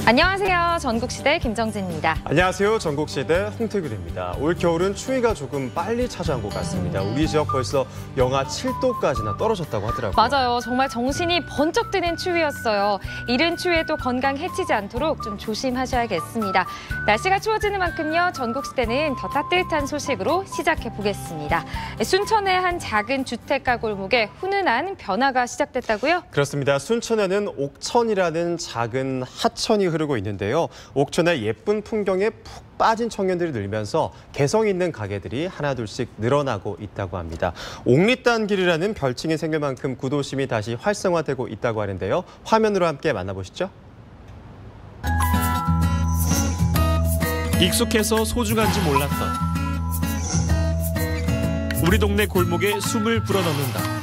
안녕하세요. 전국시대 김정진입니다. 안녕하세요. 전국시대 홍태균입니다. 올 겨울은 추위가 조금 빨리 찾아온 것 같습니다. 우리 지역 벌써 영하 7도까지나 떨어졌다고 하더라고요. 맞아요. 정말 정신이 번쩍 드는 추위였어요. 이른 추위에도 건강 해치지 않도록 좀 조심하셔야겠습니다. 날씨가 추워지는 만큼요. 전국시대는 더 따뜻한 소식으로 시작해 보겠습니다. 순천의 한 작은 주택가 골목에 훈훈한 변화가 시작됐다고요? 그렇습니다. 순천에는 옥천이라는 작은 하천이 흐르고 있는데요. 옥천의 예쁜 풍경에 푹 빠진 청년들이 늘면서 개성 있는 가게들이 하나둘씩 늘어나고 있다고 합니다. 옥리단길이라는 별칭이 생길 만큼 구도심이 다시 활성화되고 있다고 하는데요. 화면으로 함께 만나보시죠. 익숙해서 소중한지 몰랐던 우리 동네 골목에 숨을 불어넣는다.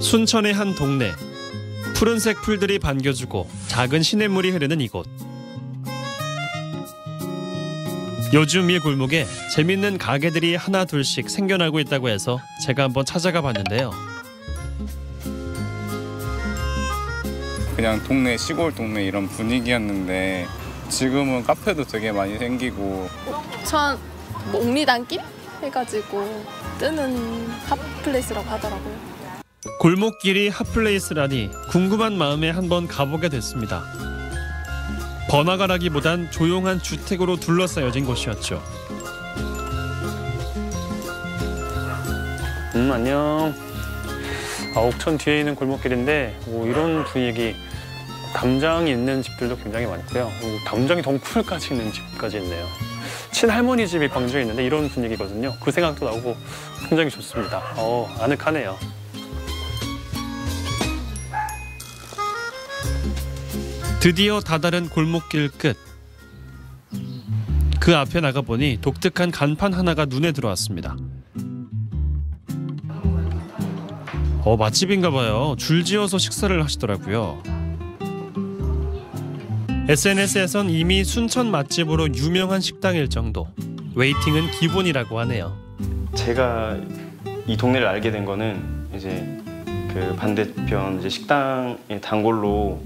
순천의 한 동네. 푸른색 풀들이 반겨주고 작은 시냇물이 흐르는 이곳. 요즘 이 골목에 재밌는 가게들이 하나 둘씩 생겨나고 있다고 해서 제가 한번 찾아가 봤는데요. 그냥 동네, 시골 동네 이런 분위기였는데 지금은 카페도 되게 많이 생기고. 옥천 옥리단길 해가지고 뜨는 핫플레이스라고 하더라고요. 골목길이 핫플레이스라니 궁금한 마음에 한번 가보게 됐습니다. 번화가라기보단 조용한 주택으로 둘러싸여진 곳이었죠. 안녕. 옥천 뒤에 있는 골목길인데 이런 분위기, 담장이 있는 집들도 굉장히 많고요. 담장이 덩쿨까지 있는 집까지 있네요. 친할머니 집이 광주에 있는데 이런 분위기거든요. 그 생각도 나고 굉장히 좋습니다. 아늑하네요. 드디어 다다른 골목길 끝. 그 앞에 나가보니 독특한 간판 하나가 눈에 들어왔습니다. 맛집인가 봐요. 줄지어서 식사를 하시더라고요. SNS에선 이미 순천 맛집으로 유명한 식당일 정도. 웨이팅은 기본이라고 하네요. 제가 이 동네를 알게 된 거는 이제 그 반대편 이제 식당의 단골로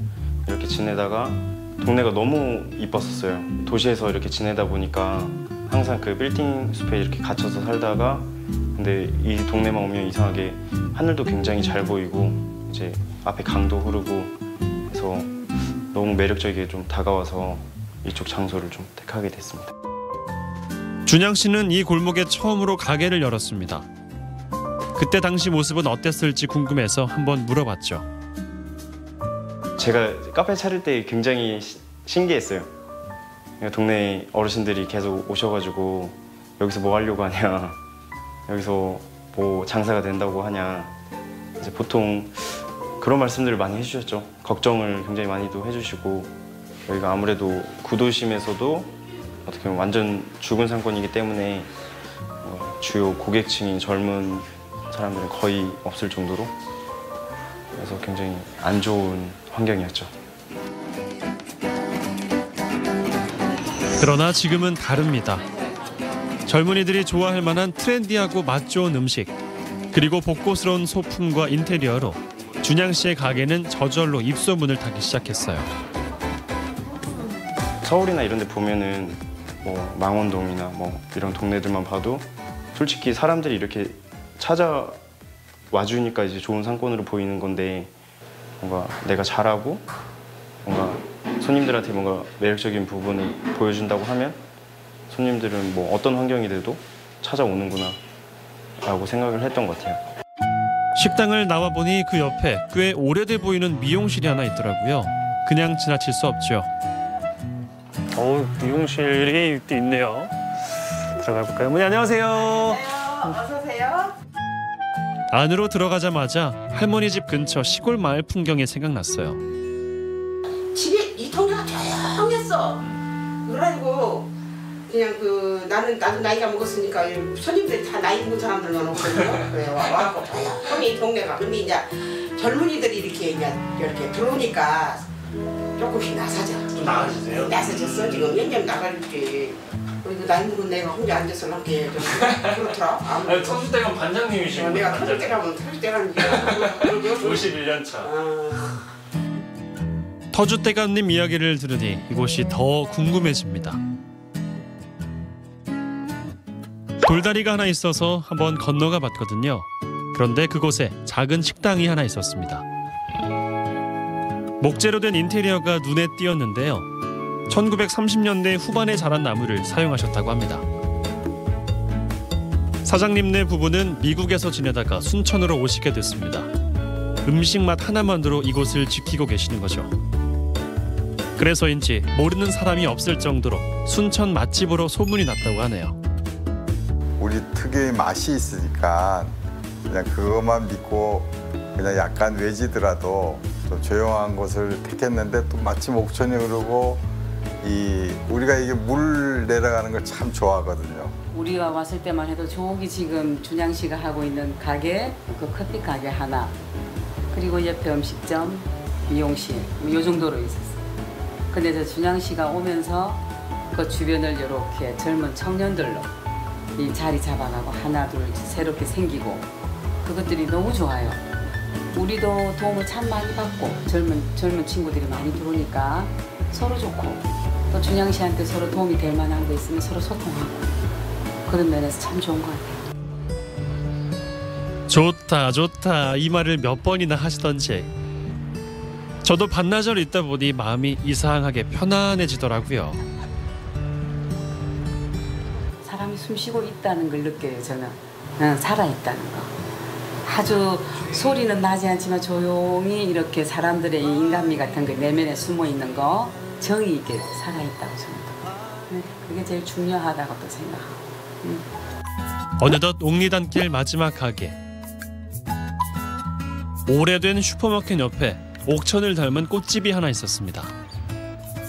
이렇게 지내다가 동네가 너무 이뻤었어요. 도시에서 이렇게 지내다 보니까 항상 그 빌딩 숲에 이렇게 갇혀서 살다가 근데 이 동네만 오면 이상하게 하늘도 굉장히 잘 보이고 이제 앞에 강도 흐르고 그래서 너무 매력적이게 좀 다가와서 이쪽 장소를 좀 택하게 됐습니다. 준양 씨는 이 골목에 처음으로 가게를 열었습니다. 그때 당시 모습은 어땠을지 궁금해서 한번 물어봤죠. 제가 카페 차릴 때 굉장히 신기했어요. 동네 어르신들이 계속 오셔가지고 여기서 뭐 하려고 하냐, 여기서 뭐 장사가 된다고 하냐, 이제 보통 그런 말씀들을 많이 해주셨죠. 걱정을 굉장히 많이도 해주시고 여기가 아무래도 구도심에서도 어떻게 보면 완전 죽은 상권이기 때문에 주요 고객층인 젊은 사람들은 거의 없을 정도로 그래서 굉장히 안 좋은 환경이었죠. 그러나 지금은 다릅니다. 젊은이들이 좋아할 만한 트렌디하고 맛 좋은 음식, 그리고 복고스러운 소품과 인테리어로 준양 씨의 가게는 저절로 입소문을 타기 시작했어요. 서울이나 이런 데 보면은 뭐 망원동이나 뭐 이런 동네들만 봐도 솔직히 사람들이 이렇게 찾아와 주니까 이제 좋은 상권으로 보이는 건데 뭔가 내가 잘하고 뭔가 손님들한테 뭔가 매력적인 부분을 보여준다고 하면 손님들은 뭐 어떤 환경이돼도 찾아오는구나 라고 생각을 했던 것 같아요. 식당을 나와보니 그 옆에 꽤 오래돼 보이는 미용실이 하나 있더라고요. 그냥 지나칠 수 없죠. 미용실이 또 있네요. 들어가 볼까요? 어머니 안녕하세요. 어서 오세요. 안으로 들어가자마자 할머니 집 근처 시골 마을 풍경이 생각났어요. 집이 이 동네가 조용했어. 그래가지고 그냥 나도 나이가 먹었으니까 손님들이 다 나이 먹은 사람들만 오거든요. 그래 와갖고 조용히 이 동네가. 근데 이제 젊은이들이 이렇게 들어오니까 조금씩 나서져. 좀 나아지세요? 나서졌어. 지금 몇 년 나가지. 그리고 나이 먹은 내가 혼자 앉아서 남게 좀 그렇더라. 아니, 터줏대감 반장님이시고. 내가 터줏대감은 터줏대감인 줄 알고. 51년 차. 터줏대감님 이야기를 들으니 이곳이 더 궁금해집니다. 돌다리가 하나 있어서 한번 건너가 봤거든요. 그런데 그곳에 작은 식당이 하나 있었습니다. 목재로 된 인테리어가 눈에 띄었는데요. 1930년대 후반에 자란 나무를 사용하셨다고 합니다. 사장님네 부부는 미국에서 지내다가 순천으로 오시게 됐습니다. 음식 맛 하나만으로 이곳을 지키고 계시는 거죠. 그래서인지 모르는 사람이 없을 정도로 순천 맛집으로 소문이 났다고 하네요. 우리 특유의 맛이 있으니까 그냥 그것만 믿고 그냥 약간 외지더라도 좀 조용한 곳을 택했는데 또 마침 옥천이 흐르고 우리가 이게 물 내려가는 걸 참 좋아하거든요. 우리가 왔을 때만 해도 저기 지금 준양 씨가 하고 있는 가게, 그 커피 가게 하나, 그리고 옆에 음식점, 미용실, 이 정도로 있었어요. 근데 저 준양 씨가 오면서 그 주변을 이렇게 젊은 청년들로 이 자리 잡아가고 하나 둘 새롭게 생기고 그것들이 너무 좋아요. 우리도 도움을 참 많이 받고 젊은 친구들이 많이 들어오니까 서로 좋고 또 준양 씨한테 서로 도움이 될 만한 거 있으면 서로 소통하고 그런 면에서 참 좋은 것 같아요. 좋다 좋다 이 말을 몇 번이나 하시던지 저도 반나절 있다 보니 마음이 이상하게 편안해지더라고요. 사람이 숨쉬고 있다는 걸 느껴요. 저는 살아있다는 거. 아주 소리는 나지 않지만 조용히 이렇게 사람들의 인간미 같은 거 내면에 숨어있는 거 정이 있게 살아있다고 저는 그게 제일 중요하다고 또 생각하고. 어느덧 옥리단길 마지막 가게. 오래된 슈퍼마켓 옆에 옥천을 닮은 꽃집이 하나 있었습니다.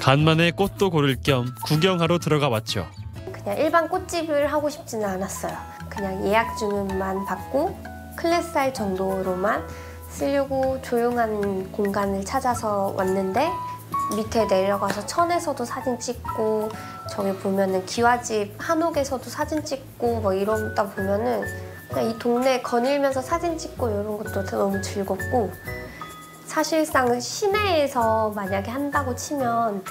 간만에 꽃도 고를 겸 구경하러 들어가 봤죠. 그냥 일반 꽃집을 하고 싶지는 않았어요. 그냥 예약 주문만 받고 클래스할 정도로만 쓰려고 조용한 공간을 찾아서 왔는데 밑에 내려가서 천에서도 사진 찍고 저기 보면은 기와집 한옥에서도 사진 찍고 뭐 이러다 보면은 그냥 이 동네 거닐면서 사진 찍고 이런 것도 너무 즐겁고 사실상 시내에서 만약에 한다고 치면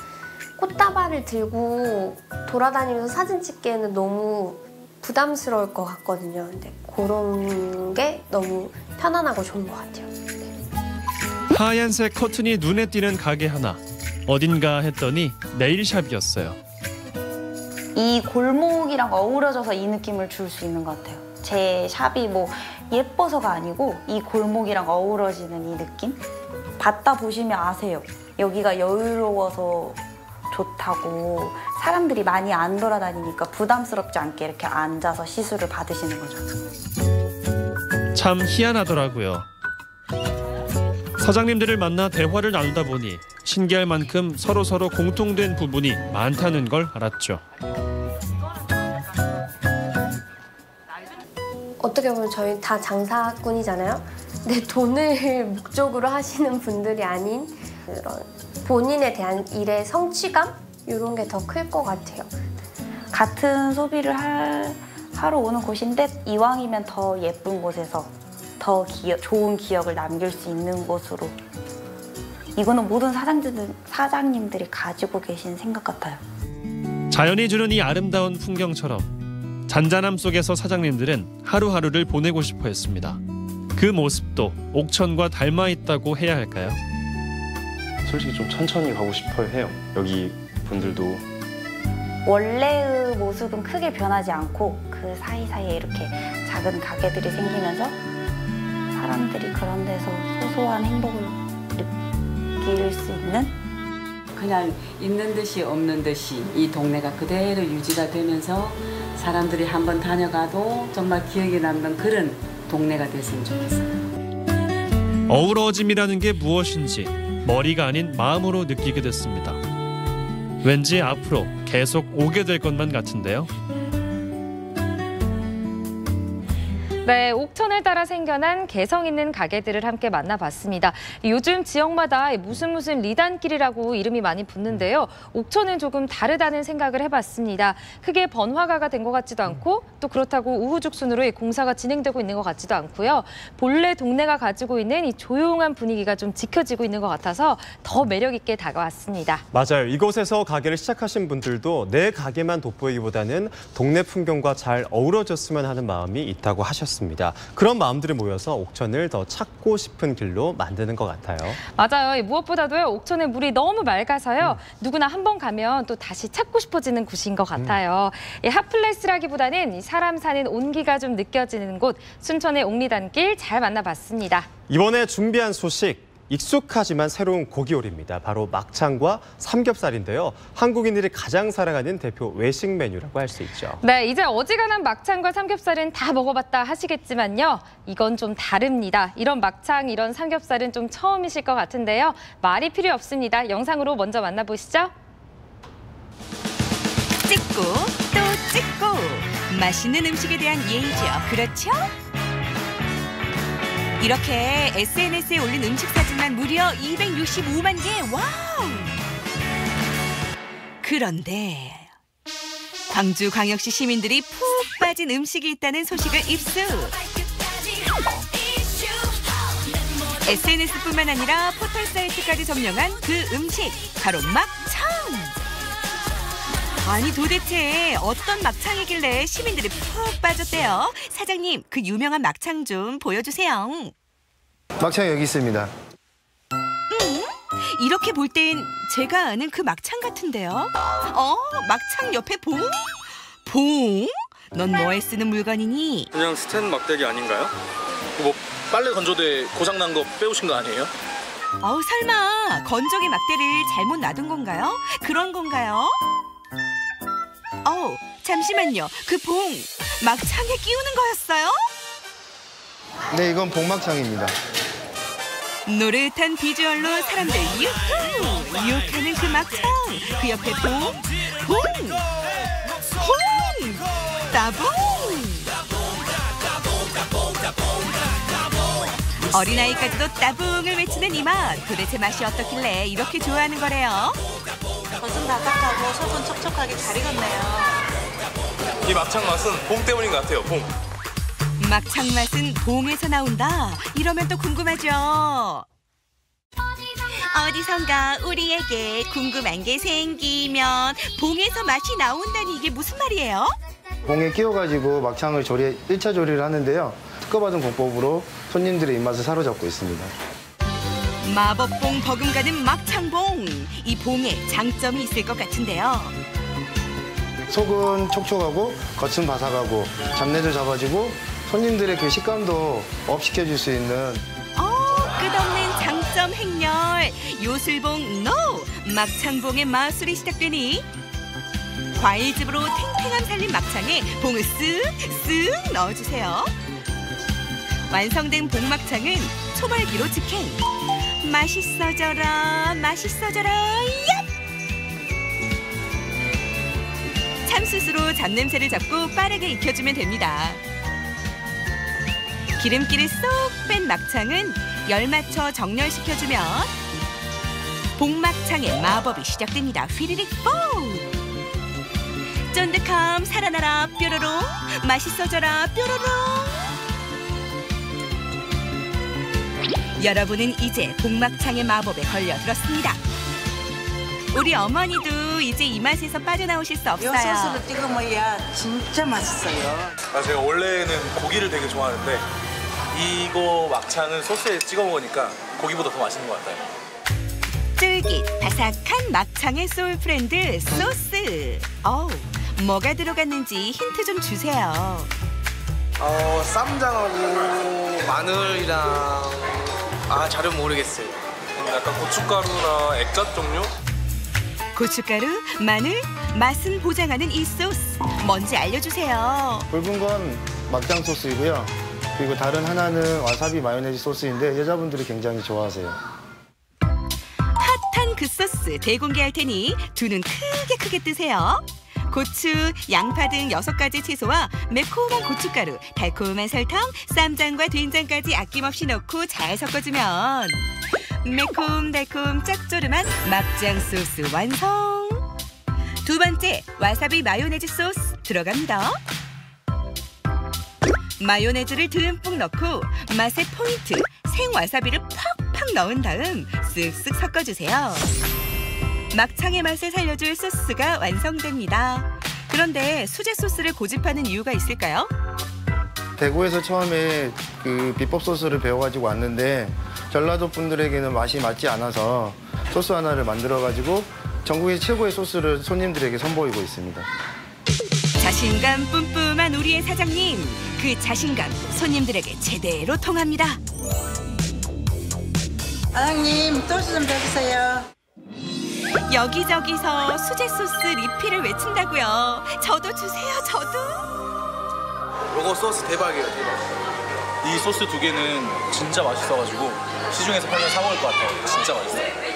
꽃다발을 들고 돌아다니면서 사진 찍기에는 너무 부담스러울 것 같거든요. 근데 그런 게 너무 편안하고 좋은 것 같아요. 하얀색 커튼이 눈에 띄는 가게 하나. 어딘가 했더니 네일샵이었어요. 이 골목이랑 어우러져서 이 느낌을 줄 수 있는 것 같아요. 제 샵이 뭐 예뻐서가 아니고 이 골목이랑 어우러지는 이 느낌? 받다 보시면 아세요. 여기가 여유로워서 좋다고 사람들이 많이 안 돌아다니니까 부담스럽지 않게 이렇게 앉아서 시술을 받으시는 거죠. 참 희한하더라고요. 사장님들을 만나 대화를 나누다 보니 신기할 만큼 서로 공통된 부분이 많다는 걸 알았죠. 어떻게 보면 저희 다 장사꾼이잖아요. 근데 돈을 목적으로 하시는 분들이 아닌 그런 본인에 대한 일의 성취감? 이런 게 더 클 것 같아요. 같은 소비를 하러 오는 곳인데 이왕이면 더 예쁜 곳에서 더 좋은 기억을 남길 수 있는 곳으로 이거는 모든 사장님들이 가지고 계신 생각 같아요. 자연이 주는 이 아름다운 풍경처럼 잔잔함 속에서 사장님들은 하루하루를 보내고 싶어 했습니다. 그 모습도 옥천과 닮아 있다고 해야 할까요? 솔직히 좀 천천히 가고 싶어 해요. 여기 분들도. 원래의 모습은 크게 변하지 않고 그 사이사이에 이렇게 작은 가게들이 생기면서 사람들이 그런 데서 소소한 행복을 느낄 수 있는? 그냥 있는 듯이 없는 듯이 이 동네가 그대로 유지가 되면서 사람들이 한번 다녀가도 정말 기억에 남는 그런 동네가 됐으면 좋겠어요. 어우러짐이라는 게 무엇인지 머리가 아닌 마음으로 느끼게 됐습니다. 왠지 앞으로 계속 오게 될 것만 같은데요. 네, 옥천을 따라 생겨난 개성 있는 가게들을 함께 만나봤습니다. 요즘 지역마다 무슨 리단길이라고 이름이 많이 붙는데요. 옥천은 조금 다르다는 생각을 해봤습니다. 크게 번화가가 된 것 같지도 않고 또 그렇다고 우후죽순으로 공사가 진행되고 있는 것 같지도 않고요. 본래 동네가 가지고 있는 이 조용한 분위기가 좀 지켜지고 있는 것 같아서 더 매력 있게 다가왔습니다. 맞아요. 이곳에서 가게를 시작하신 분들도 내 가게만 돋보이기보다는 동네 풍경과 잘 어우러졌으면 하는 마음이 있다고 하셨습니다. 그런 마음들이 모여서 옥천을 더 찾고 싶은 길로 만드는 것 같아요. 맞아요. 무엇보다도요. 옥천의 물이 너무 맑아서요. 누구나 한번 가면 또 다시 찾고 싶어지는 곳인 것 같아요. 핫플레이스라기보다는 사람 사는 온기가 좀 느껴지는 곳 순천의 옥리단길 잘 만나봤습니다. 이번에 준비한 소식. 익숙하지만 새로운 고기요리입니다. 바로 막창과 삼겹살인데요. 한국인들이 가장 사랑하는 대표 외식 메뉴라고 할 수 있죠. 네, 이제 어지간한 막창과 삼겹살은 다 먹어봤다 하시겠지만요. 이건 좀 다릅니다. 이런 막창, 이런 삼겹살은 좀 처음이실 것 같은데요. 말이 필요 없습니다. 영상으로 먼저 만나보시죠. 찍고 또 찍고 맛있는 음식에 대한 예의죠. 그렇죠? 이렇게 SNS에 올린 음식 사진만 무려 265만 개. 와우! 그런데 광주광역시 시민들이 푹 빠진 음식이 있다는 소식을 입수. SNS뿐만 아니라 포털 사이트까지 점령한 그 음식, 바로 막창! 아니 도대체 어떤 막창이길래 시민들이 푹 빠졌대요? 사장님, 그 유명한 막창 좀 보여주세요. 막창 여기 있습니다. 이렇게 볼 땐 제가 아는 그 막창 같은데요? 막창 옆에 봉? 봉? 넌 뭐에 쓰는 물건이니? 그냥 스텐 막대기 아닌가요? 뭐 빨래 건조대 고장난 거 빼오신 거 아니에요? 설마 건조기 막대를 잘못 놔둔 건가요? 그런 건가요? 잠시만요. 그 봉, 막창에 끼우는 거였어요? 네, 이건 봉막창입니다. 노릇한 비주얼로 사람들 유후! 유혹하는 그 막창. 그 옆에 봉, 봉, 봉, 따봉. 어린아이까지도 따봉을 외치는 이 맛. 도대체 맛이 어떻길래 이렇게 좋아하는 거래요? 겉은 바삭하고 속은 촉촉하게 잘 익었네요. 이 막창 맛은 봉 때문인 것 같아요, 봉. 막창 맛은 봉에서 나온다. 이러면 또 궁금하죠. 어디선가 우리에게 궁금한 게 생기면 봉에서 맛이 나온다니 이게 무슨 말이에요? 봉에 끼워가지고 막창을 1차 조리를 하는데요. 특허받은 공법으로 손님들의 입맛을 사로잡고 있습니다. 마법봉 버금가는 막창봉. 이 봉에 장점이 있을 것 같은데요. 속은 촉촉하고 겉은 바삭하고 잡내도 잡아주고 손님들의 그 식감도 업시켜줄 수 있는 끝없는 장점 행렬. 요술봉 노! 막창봉의 마술이 시작되니 과일즙으로 탱탱함 살린 막창에 봉을 쓱쓱 넣어주세요. 완성된 봉막창은 초벌기로 직행. 맛있어져라, 맛있어져라, 얍! 참숯으로 잡냄새를 잡고 빠르게 익혀주면 됩니다. 기름기를 쏙 뺀 막창은 열 맞춰 정렬시켜주면 봉막창의 마법이 시작됩니다. 휘리릭 뽕! 쫀득함 살아나라 뾰로롱, 맛있어져라 뾰로롱. 여러분은 이제 봉막창의 마법에 걸려들었습니다. 우리 어머니도 이제 이 맛에서 빠져나오실 수 없어요. 이 소스를 찍어 먹어야 진짜 맛있어요. 제가 원래는 고기를 되게 좋아하는데 이거 막창은 소스에 찍어 먹으니까 고기보다 더 맛있는 것 같아요. 쫄깃 바삭한 막창의 소울 프렌드 소스. 뭐가 들어갔는지 힌트 좀 주세요. 쌈장하고 마늘이랑 잘은 모르겠어요. 약간 고춧가루나 액젓 종류? 고춧가루, 마늘, 맛은 보장하는 이 소스. 뭔지 알려주세요. 붉은 건 막장 소스이고요. 그리고 다른 하나는 와사비 마요네즈 소스인데 여자분들이 굉장히 좋아하세요. 핫한 그 소스 대공개할 테니 두 눈 크게 뜨세요. 고추, 양파 등 6가지 채소와 매콤한 고춧가루, 달콤한 설탕, 쌈장과 된장까지 아낌없이 넣고 잘 섞어주면 매콤달콤 짭조름한 막장 소스 완성! 두 번째, 와사비 마요네즈 소스 들어갑니다. 마요네즈를 듬뿍 넣고 맛의 포인트, 생와사비를 팍팍 넣은 다음 쓱쓱 섞어주세요. 막창의 맛을 살려줄 소스가 완성됩니다. 그런데 수제 소스를 고집하는 이유가 있을까요? 대구에서 처음에 그 비법 소스를 배워가지고 왔는데 전라도 분들에게는 맛이 맞지 않아서 소스 하나를 만들어가지고 전국의 최고의 소스를 손님들에게 선보이고 있습니다. 자신감 뿜뿜한 우리의 사장님, 그 자신감 손님들에게 제대로 통합니다. 사장님, 소스 좀 줘주세요. 여기저기서 수제 소스 리필을 외친다고요. 저도 주세요, 저도. 요거 소스 대박이에요, 대박. 이 소스 2개는 진짜 맛있어가지고 시중에서 팔면 사 먹을 것 같아요. 진짜 맛있어요.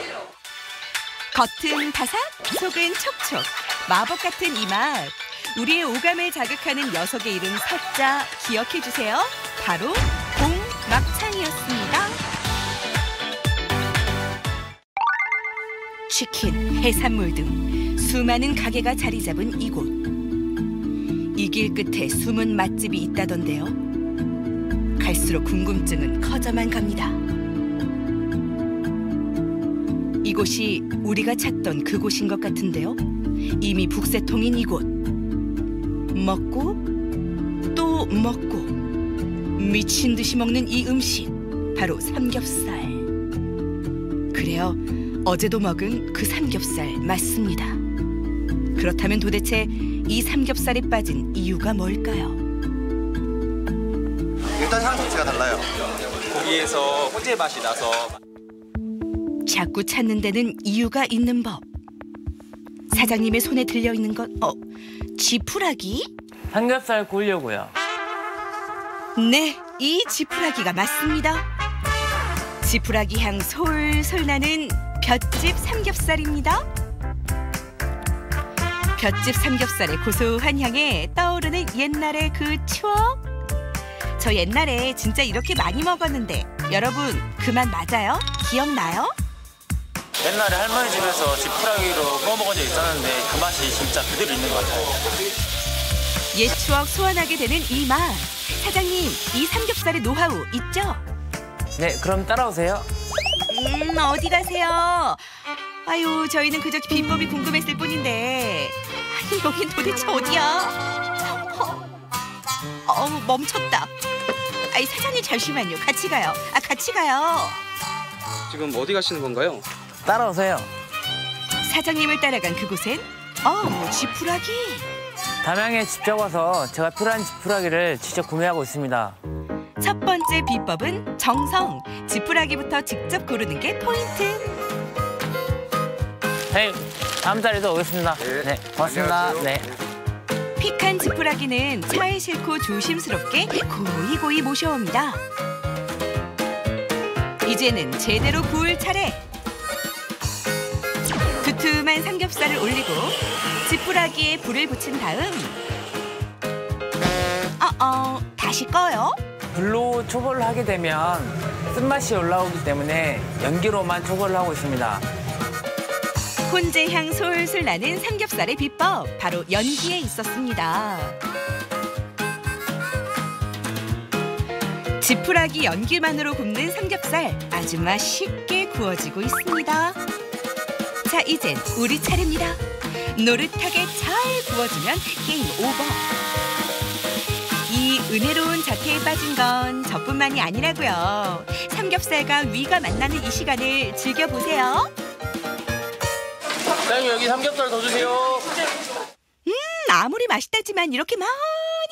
겉은 바삭, 속은 촉촉. 마법 같은 이 맛. 우리의 오감을 자극하는 녀석의 이름 sad자 기억해주세요. 바로 봉막창이었습니다. 치킨, 해산물 등 수많은 가게가 자리 잡은 이곳. 이 길 끝에 숨은 맛집이 있다던데요. 갈수록 궁금증은 커져만 갑니다. 이곳이 우리가 찾던 그곳인 것 같은데요. 이미 북새통인 이곳. 먹고 또 먹고 미친 듯이 먹는 이 음식, 바로 삼겹살. 그래요, 어제도 먹은 그 삼겹살 맞습니다. 그렇다면 도대체 이 삼겹살에 빠진 이유가 뭘까요? 일단 향 자체가 달라요. 고기에서 호재 맛이 나서. 자꾸 찾는 데는 이유가 있는 법. 사장님의 손에 들려있는 건 지푸라기? 삼겹살 구우려고요. 네, 이 지푸라기가 맞습니다. 지푸라기 향 솔솔 나는 볏짚 삼겹살입니다. 볏짚 삼겹살의 고소한 향에 떠오르는 옛날의 그 추억. 저 옛날에 진짜 이렇게 많이 먹었는데 여러분, 그 맛 맞아요? 기억나요? 옛날에 할머니 집에서 지푸라기로 구워 먹은 적 있었는데 그 맛이 진짜 그대로 있는 것 같아요. 옛 추억 소환하게 되는 이 맛. 사장님, 이 삼겹살의 노하우 있죠? 네, 그럼 따라오세요. 어디 가세요? 아유, 저희는 그저 비법이 궁금했을 뿐인데. 아니, 여긴 도대체 어디야? 멈췄다. 아이, 사장님 잠시만요. 같이 가요. 같이 가요. 지금 어디 가시는 건가요? 따라오세요. 사장님을 따라간 그곳엔 지푸라기. 담양에 직접 와서 제가 필요한 지푸라기를 직접 구매하고 있습니다. 첫 번째 비법은 정성. 지푸라기부터 직접 고르는 게 포인트. 네, 다음 자리도 오겠습니다. 네, 고맙습니다. 네. 픽한 지푸라기는 차에 싣고 조심스럽게 고이고이 모셔옵니다. 이제는 제대로 구울 차례. 두툼한 삼겹살을 올리고 지푸라기에 불을 붙인 다음 다시 꺼요. 불로 초벌을 하게 되면 쓴맛이 올라오기 때문에 연기로만 초벌을 하고 있습니다. 훈제향 솔솔 나는 삼겹살의 비법, 바로 연기에 있었습니다. 지푸라기 연기만으로 굽는 삼겹살, 아주 맛있게 구워지고 있습니다. 자, 이젠 우리 차례입니다. 노릇하게 잘 구워주면 게임 오버. 이 은혜로운 자태에 빠진 건 저뿐만이 아니라고요. 삼겹살과 위가 만나는 이 시간을 즐겨보세요. 사장님, 여기 삼겹살 더 주세요. 아무리 맛있다지만 이렇게 많이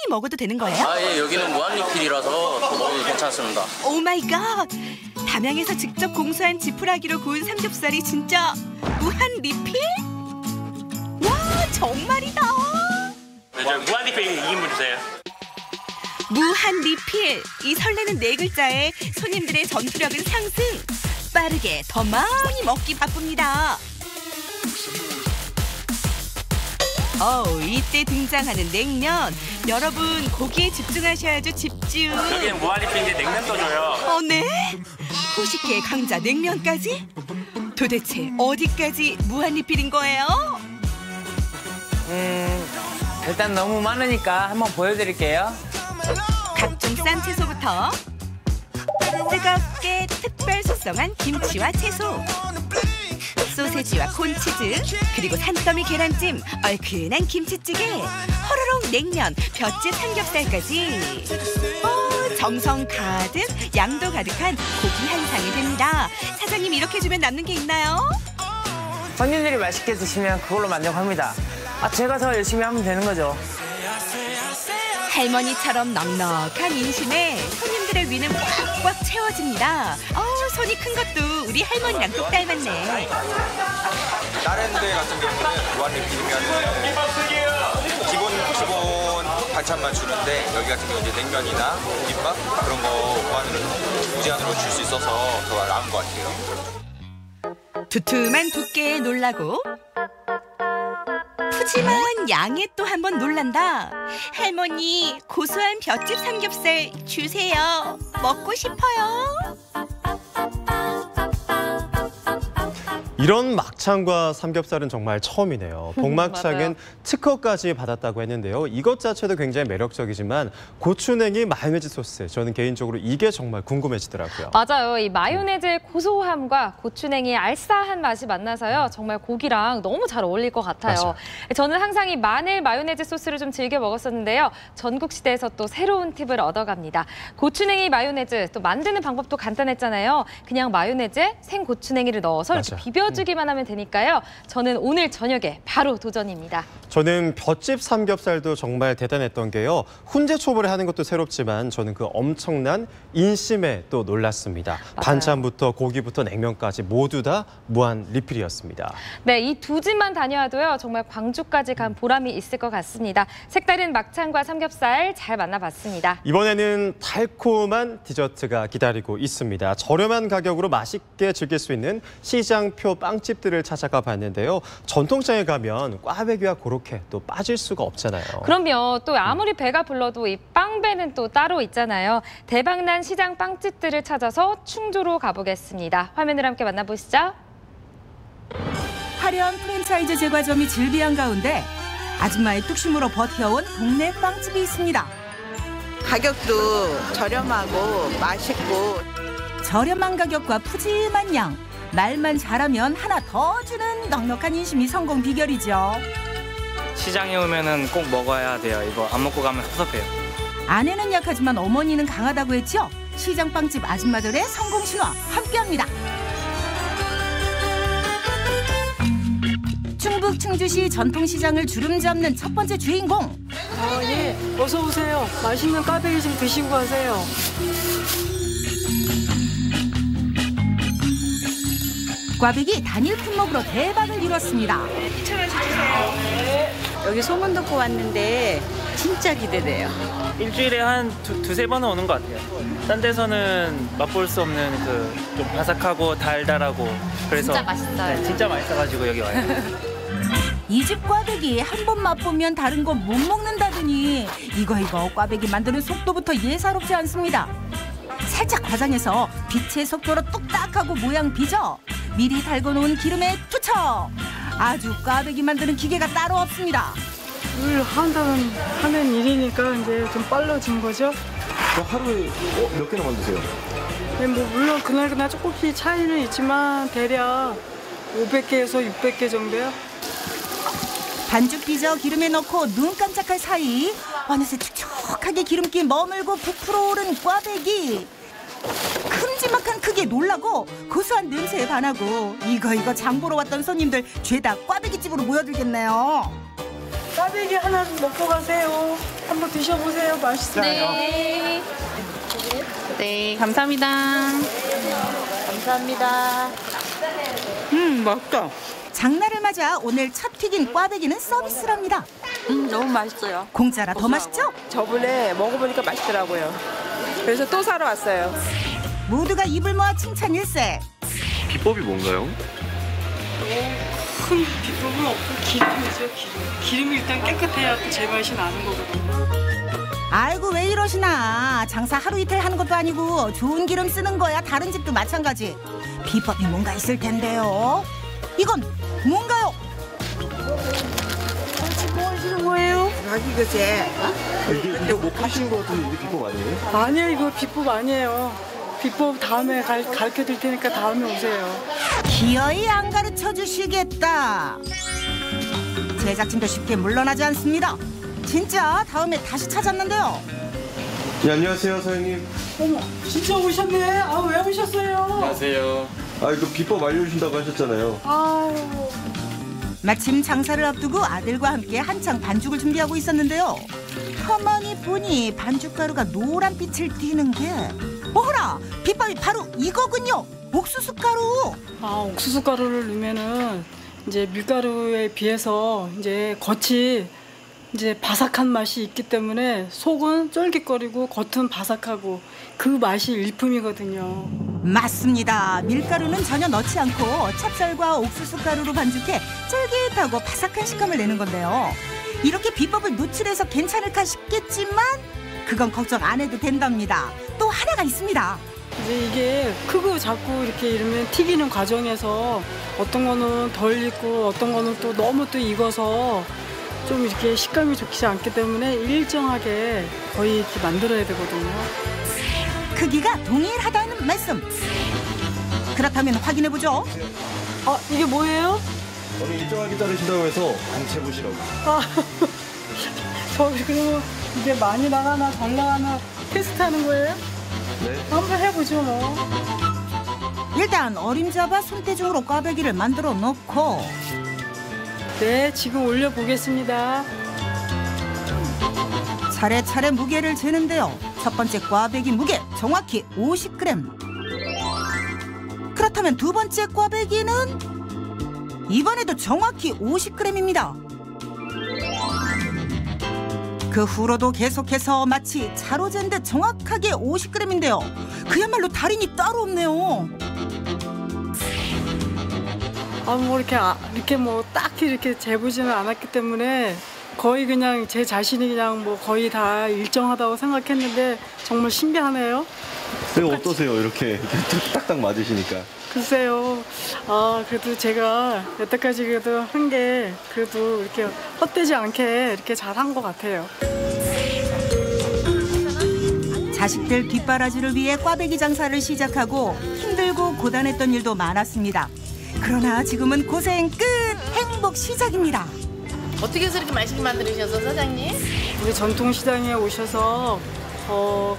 먹어도 되는 거예요? 예, 여기는 무한 리필이라서 더 먹어도 괜찮습니다. 오 마이 갓! 담양에서 직접 공수한 지푸라기로 구운 삼겹살이 진짜 무한 리필? 와, 정말이다! 네, 저 무한 리필 2인분 주세요. 무한 리필! 이 설레는 네 글자에 손님들의 전투력은 상승! 빠르게 더 많이 먹기 바쁩니다. 이때 등장하는 냉면. 여러분 고기에 집중하셔야죠. 집중. 여기는 무한리필인데 냉면도 줘요. 네? 후식계의 강자 냉면까지? 도대체 어디까지 무한리필인 거예요? 일단 너무 많으니까 한번 보여드릴게요. 각종 싼 채소부터 뜨겁게 특별 숙성한 김치와 채소, 소세지와 콘치즈, 그리고 산더미 계란찜, 얼큰한 김치찌개, 호로록 냉면, 볏짚 삼겹살까지. 정성 가득, 양도 가득한 고기 한 상이 됩니다. 사장님 이렇게 주면 남는 게 있나요? 손님들이 맛있게 드시면 그걸로 만족합니다. 제가 더 열심히 하면 되는 거죠. 할머니처럼 넉넉한 인심에 손님들의 위는 꽉꽉 채워집니다. 손이 큰 것도 우리 할머니랑 똑 닮았네. 다른 데 같은 경우는 무한리필이면 기본 반찬만 주는데 여기 같은 경우 이제 냉면이나 김밥 그런 거 무제한으로 줄 수 있어서 더 나은 것 같아요. 두툼한 두께에 놀라고 푸짐한 양에 또 한 번 놀란다. 할머니 고소한 볏짚 삼겹살 주세요. 먹고 싶어요. 이런 막창과 삼겹살은 정말 처음이네요. 복막창은 특허까지 받았다고 했는데요. 이것 자체도 굉장히 매력적이지만 고추냉이 마요네즈 소스, 저는 개인적으로 이게 정말 궁금해지더라고요. 맞아요. 이 마요네즈의 고소함과 고추냉이의 알싸한 맛이 만나서요. 정말 고기랑 너무 잘 어울릴 것 같아요. 맞아요. 저는 항상 이 마늘 마요네즈 소스를 좀 즐겨 먹었었는데요. 전국시대에서 또 새로운 팁을 얻어갑니다. 고추냉이 마요네즈, 또 만드는 방법도 간단했잖아요. 그냥 마요네즈에 생고추냉이를 넣어서 이렇게 비벼주기만 하면 되니까요. 저는 오늘 저녁에 바로 도전입니다. 저는 볏짚 삼겹살도 정말 대단했던 게요. 훈제 초벌에 하는 것도 새롭지만 저는 그 엄청난 인심에 또 놀랐습니다. 반찬부터 고기부터 냉면까지 모두 다 무한 리필이었습니다. 네, 이 두 집만 다녀와도요. 정말 광주까지 간 보람이 있을 것 같습니다. 색다른 막창과 삼겹살 잘 만나봤습니다. 이번에는 달콤한 디저트가 기다리고 있습니다. 저렴한 가격으로 맛있게 즐길 수 있는 시장표 빵집들을 찾아가 봤는데요. 전통시장에 가면 꽈배기와 고로케 또 빠질 수가 없잖아요. 그럼요. 또 아무리 배가 불러도 이 빵배는 또 따로 있잖아요. 대박난 시장 빵집들을 찾아서 충주로 가보겠습니다. 화면을 함께 만나보시죠. 화려한 프랜차이즈 제과점이 즐비한 가운데 아줌마의 뚝심으로 버텨온 동네 빵집이 있습니다. 가격도 저렴하고 맛있고 저렴한 가격과 푸짐한 양, 말만 잘하면 하나 더 주는 넉넉한 인심이 성공 비결이죠. 시장에 오면은 꼭 먹어야 돼요. 이거 안 먹고 가면 섭섭해요. 아내는 약하지만 어머니는 강하다고 했죠. 시장 빵집 아줌마들의 성공 신화 함께합니다. 충북 충주시 전통시장을 주름 잡는 첫 번째 주인공. 예, 어서 오세요. 맛있는 꽈배기 좀 드시고 가세요. 꽈배기 단일 품목으로 대박을 이뤘습니다. 2,000원씩 주세요. 여기 소문 듣고 왔는데 진짜 기대돼요. 일주일에 한 두세 번은 오는 것 같아요. 딴 데서는 맛볼 수 없는 그 좀 바삭하고 달달하고 그래서 진짜 맛있어요. 네, 진짜 맛있어가지고 여기 와요. 이 집 꽈배기 한 번 맛보면 다른 거 못 먹는다더니 이거 꽈배기 만드는 속도부터 예사롭지 않습니다. 살짝 과장해서 빛의 속도로 뚝딱하고 모양 빚어 미리 달궈놓은 기름에 투척. 아주 꽈배기 만드는 기계가 따로 없습니다. 물 한다면 하는 일이니까 이제 좀 빨라진 거죠. 하루에 몇 개나 만드세요? 네, 뭐 물론 그날 조금씩 차이는 있지만 대략 500개에서 600개 정도요. 반죽 빚어 기름에 넣고 눈 깜짝할 사이 어느새 촉촉하게 기름기 머물고 부풀어 오른 꽈배기. 큼지막한 크기에 놀라고 고소한 냄새에 반하고 이거 장보러 왔던 손님들 죄다 꽈배기집으로 모여들겠네요. 꽈배기 하나 먹고 가세요. 한번 드셔보세요. 맛있어요. 네. 네, 감사합니다. 감사합니다. 맛있다. 장날을 맞아 오늘 첫 튀긴 꽈배기는 서비스랍니다. 너무 맛있어요. 공짜라 더 맛있죠? 저번에 먹어보니까 맛있더라고요. 그래서 또 사러 왔어요. 모두가 입을 모아 칭찬 일세. 비법이 뭔가요? 큰 비법은 없고 기름이죠, 기름. 기름이 일단 깨끗해야 또 제맛이 나는 거거든요. 아이고 왜 이러시나. 장사 하루 이틀 하는 것도 아니고 좋은 기름 쓰는 거야. 다른 집도 마찬가지. 비법이 뭔가 있을 텐데요. 이건 뭔가요? 지금 뭐 하시는 거예요? 자기 그제. 이게 뭐 파시는 거 같은데 이게 비법 아니에요? 아니에요, 이거 비법 아니에요. 비법 다음에 가르쳐 드릴 테니까 다음에 오세요. 기어이 안 가르쳐 주시겠다. 제작진도 쉽게 물러나지 않습니다. 진짜 다음에 다시 찾았는데요. 네, 안녕하세요 사장님. 어머, 진짜 오셨네. 아, 왜 오셨어요? 안녕하세요. 아 이거 비법 알려주신다고 하셨잖아요. 아유. 마침 장사를 앞두고 아들과 함께 한창 반죽을 준비하고 있었는데요. 가만히 보니 반죽가루가 노란 빛을 띠는 게 어라! 비법이 바로 이거군요. 옥수수 가루. 아, 옥수수 가루를 넣으면은 이제 밀가루에 비해서 이제 겉이 이제 바삭한 맛이 있기 때문에 속은 쫄깃거리고 겉은 바삭하고 그 맛이 일품이거든요. 맞습니다. 밀가루는 전혀 넣지 않고 찹쌀과 옥수수 가루로 반죽해 쫄깃하고 바삭한 식감을 내는 건데요. 이렇게 비법을 노출해서 괜찮을까 싶겠지만 그건 걱정 안 해도 된답니다. 또 하나가 있습니다. 이제 이게 크고 작고 이렇게 이러면 튀기는 과정에서 어떤 거는 덜 익고 어떤 거는 또 너무 또 익어서 좀 이렇게 식감이 좋지 않기 때문에 일정하게 거의 이렇게 만들어야 되거든요. 크기가 동일하다는 말씀. 그렇다면 확인해보죠. 아, 이게 뭐예요? 오늘 일정하게 자르신다고 해서 공채부시라고. 아, 저 그리고 이게 많이 나가나 덜 나가나 테스트하는 거예요? 네. 한번 해보죠 뭐. 일단 어림잡아 손대중으로 꽈배기를 만들어 놓고 네, 지금 올려보겠습니다. 차례차례 무게를 재는데요. 첫 번째 꽈배기 무게 정확히 50g. 그렇다면 두 번째 꽈배기는 이번에도 정확히 50g입니다. 그 후로도 계속해서 마치 자로 잰 듯 정확하게 50g인데요. 그야말로 달인이 따로 없네요. 아, 뭐 이렇게 뭐 딱히 이렇게 재보지는 않았기 때문에 거의 그냥 제 자신이 그냥 뭐 거의 다 일정하다고 생각했는데 정말 신기하네요. 이거 어떠세요? 이렇게 딱딱 맞으시니까. 글쎄요. 아, 그래도 제가 여태까지 그래도 한 게 그래도 이렇게 헛되지 않게 이렇게 잘한 것 같아요. 자식들 뒷바라지를 위해 꽈배기 장사를 시작하고 힘들고 고단했던 일도 많았습니다. 그러나 지금은 고생 끝! 행복 시작입니다. 어떻게 해서 이렇게 맛있게 만들으셔서 사장님? 우리 전통시장에 오셔서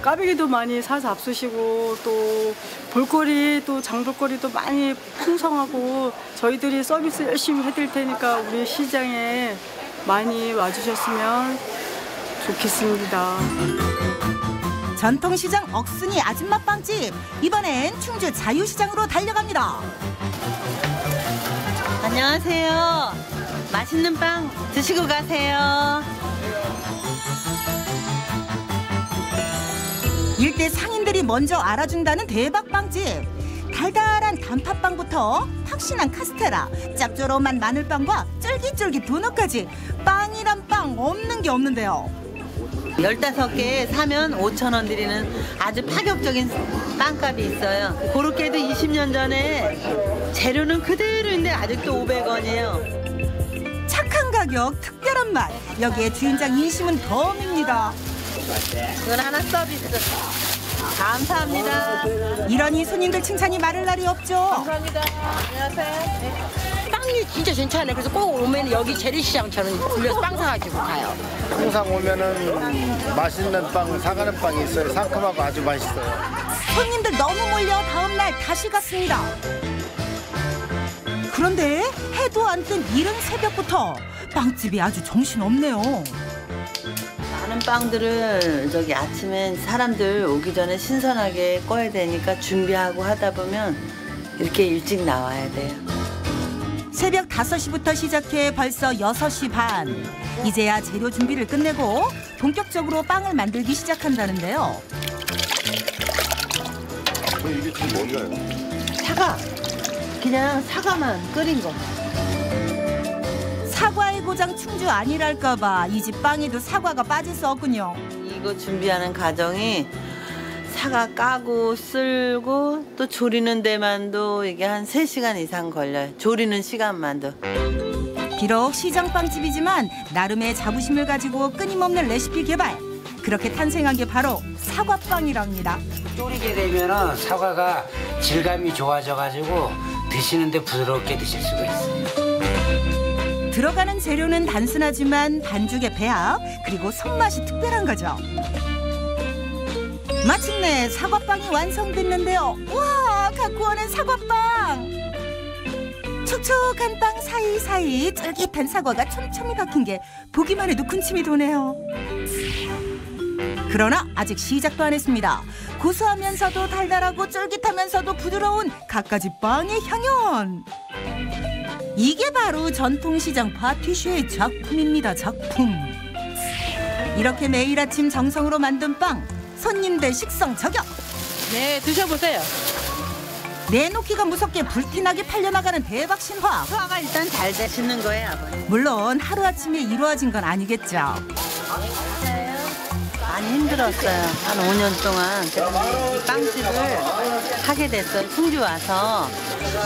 꽈배기도 많이 사 잡수시고 또 볼거리 또 장볼거리도 많이 풍성하고 저희들이 서비스 열심히 해드릴 테니까 우리 시장에 많이 와주셨으면 좋겠습니다. 전통시장 억순이 아줌마빵집, 이번엔 충주 자유시장으로 달려갑니다. 안녕하세요. 맛있는 빵 드시고 가세요. 일대 상인들이 먼저 알아준다는 대박빵집. 달달한 단팥빵부터 팍신한 카스테라, 짭조름한 마늘빵과 쫄깃쫄깃 도넛까지 빵이란 빵 없는 게 없는데요. 15개 사면 5,000원 드리는 아주 파격적인 빵값이 있어요. 그렇게도 20년 전에 재료는 그대로인데 아직도 500원이에요. 착한 가격, 특별한 맛. 여기에 주인장 인심은 덤입니다. 이건 하나 서비스. 감사합니다. 이러니 손님들 칭찬이 마를 날이 없죠. 감사합니다. 안녕하세요. 빵이 진짜 괜찮아요. 그래서 꼭 오면 여기 재래시장처럼 들려서 빵 사가지고 가요. 항상 오면은 맛있는 빵, 사가는 빵이 있어요. 상큼하고 아주 맛있어요. 손님들 너무 몰려 다음날 다시 갔습니다. 그런데 해도 안 뜬 이른 새벽부터 빵집이 아주 정신없네요. 많은 빵들을 저기 아침에 사람들 오기 전에 신선하게 꺼야 되니까 준비하고 하다 보면 이렇게 일찍 나와야 돼요. 새벽 5시부터 시작해 벌써 6시 반. 이제야 재료 준비를 끝내고 본격적으로 빵을 만들기 시작한다는데요. 이게 지금 뭔가요? 사과. 그냥 사과만 끓인 거. 사과의 고장 충주 아니랄까봐 이 집 빵에도 사과가 빠질 수 없군요. 이거 준비하는 과정이 사과 까고 쓸고 또 조리는 데만도 이게 한 3시간 이상 걸려요. 조리는 시간만도. 비록 시장빵집이지만 나름의 자부심을 가지고 끊임없는 레시피 개발. 그렇게 탄생한 게 바로 사과빵이랍니다. 졸이게 되면 사과가 질감이 좋아져가지고 드시는데 부드럽게 드실 수가 있어요. 들어가는 재료는 단순하지만 반죽의 배합 그리고 손맛이 특별한 거죠. 마침내 사과빵이 완성됐는데요. 와, 갖고 오는 사과빵! 촉촉한 빵 사이사이 쫄깃한 사과가 촘촘히 박힌 게 보기만 해도 군침이 도네요. 그러나 아직 시작도 안 했습니다. 고소하면서도 달달하고 쫄깃하면서도 부드러운 갖가지 빵의 향연. 이게 바로 전통시장 파티슈의 작품입니다. 작품. 이렇게 매일 아침 정성으로 만든 빵. 손님들 식성 저격. 네, 드셔보세요. 내놓기가 무섭게 불티나게 팔려나가는 대박 신화. 소화가 일단 잘 되시는 거예요, 아버님. 물론 하루아침에 이루어진 건 아니겠죠. 많이 힘들었어요. 한 5년 동안. 그래서 빵집을 하게 됐어요. 충주 와서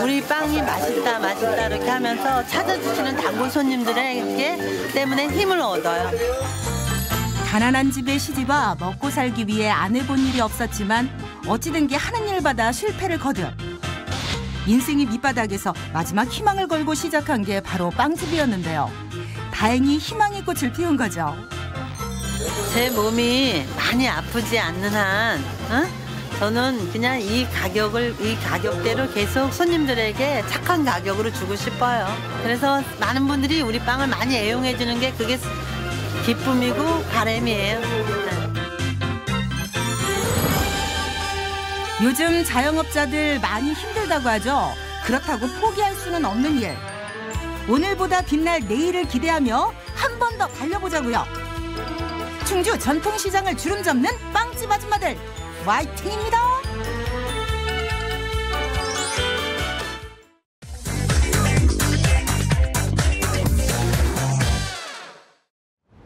우리 빵이 맛있다 맛있다 이렇게 하면서 찾아주시는 단골 손님들에게 때문에 힘을 얻어요. 가난한 집에 시집와 먹고 살기 위해 안 해본 일이 없었지만 어찌된 게 하는 일마다 실패를 거듭. 인생의 밑바닥에서 마지막 희망을 걸고 시작한 게 바로 빵집이었는데요. 다행히 희망의 꽃을 피운 거죠. 제 몸이 많이 아프지 않는 한 저는 그냥 이 가격대로 계속 손님들에게 착한 가격으로 주고 싶어요. 그래서 많은 분들이 우리 빵을 많이 애용해 주는 게 그게 기쁨이고 바람이에요. 요즘 자영업자들 많이 힘들다고 하죠. 그렇다고 포기할 수는 없는 일. 오늘보다 빛날 내일을 기대하며 한 번 더 달려보자고요. 충주 전통시장을 주름 잡는 빵집 아줌마들 화이팅입니다.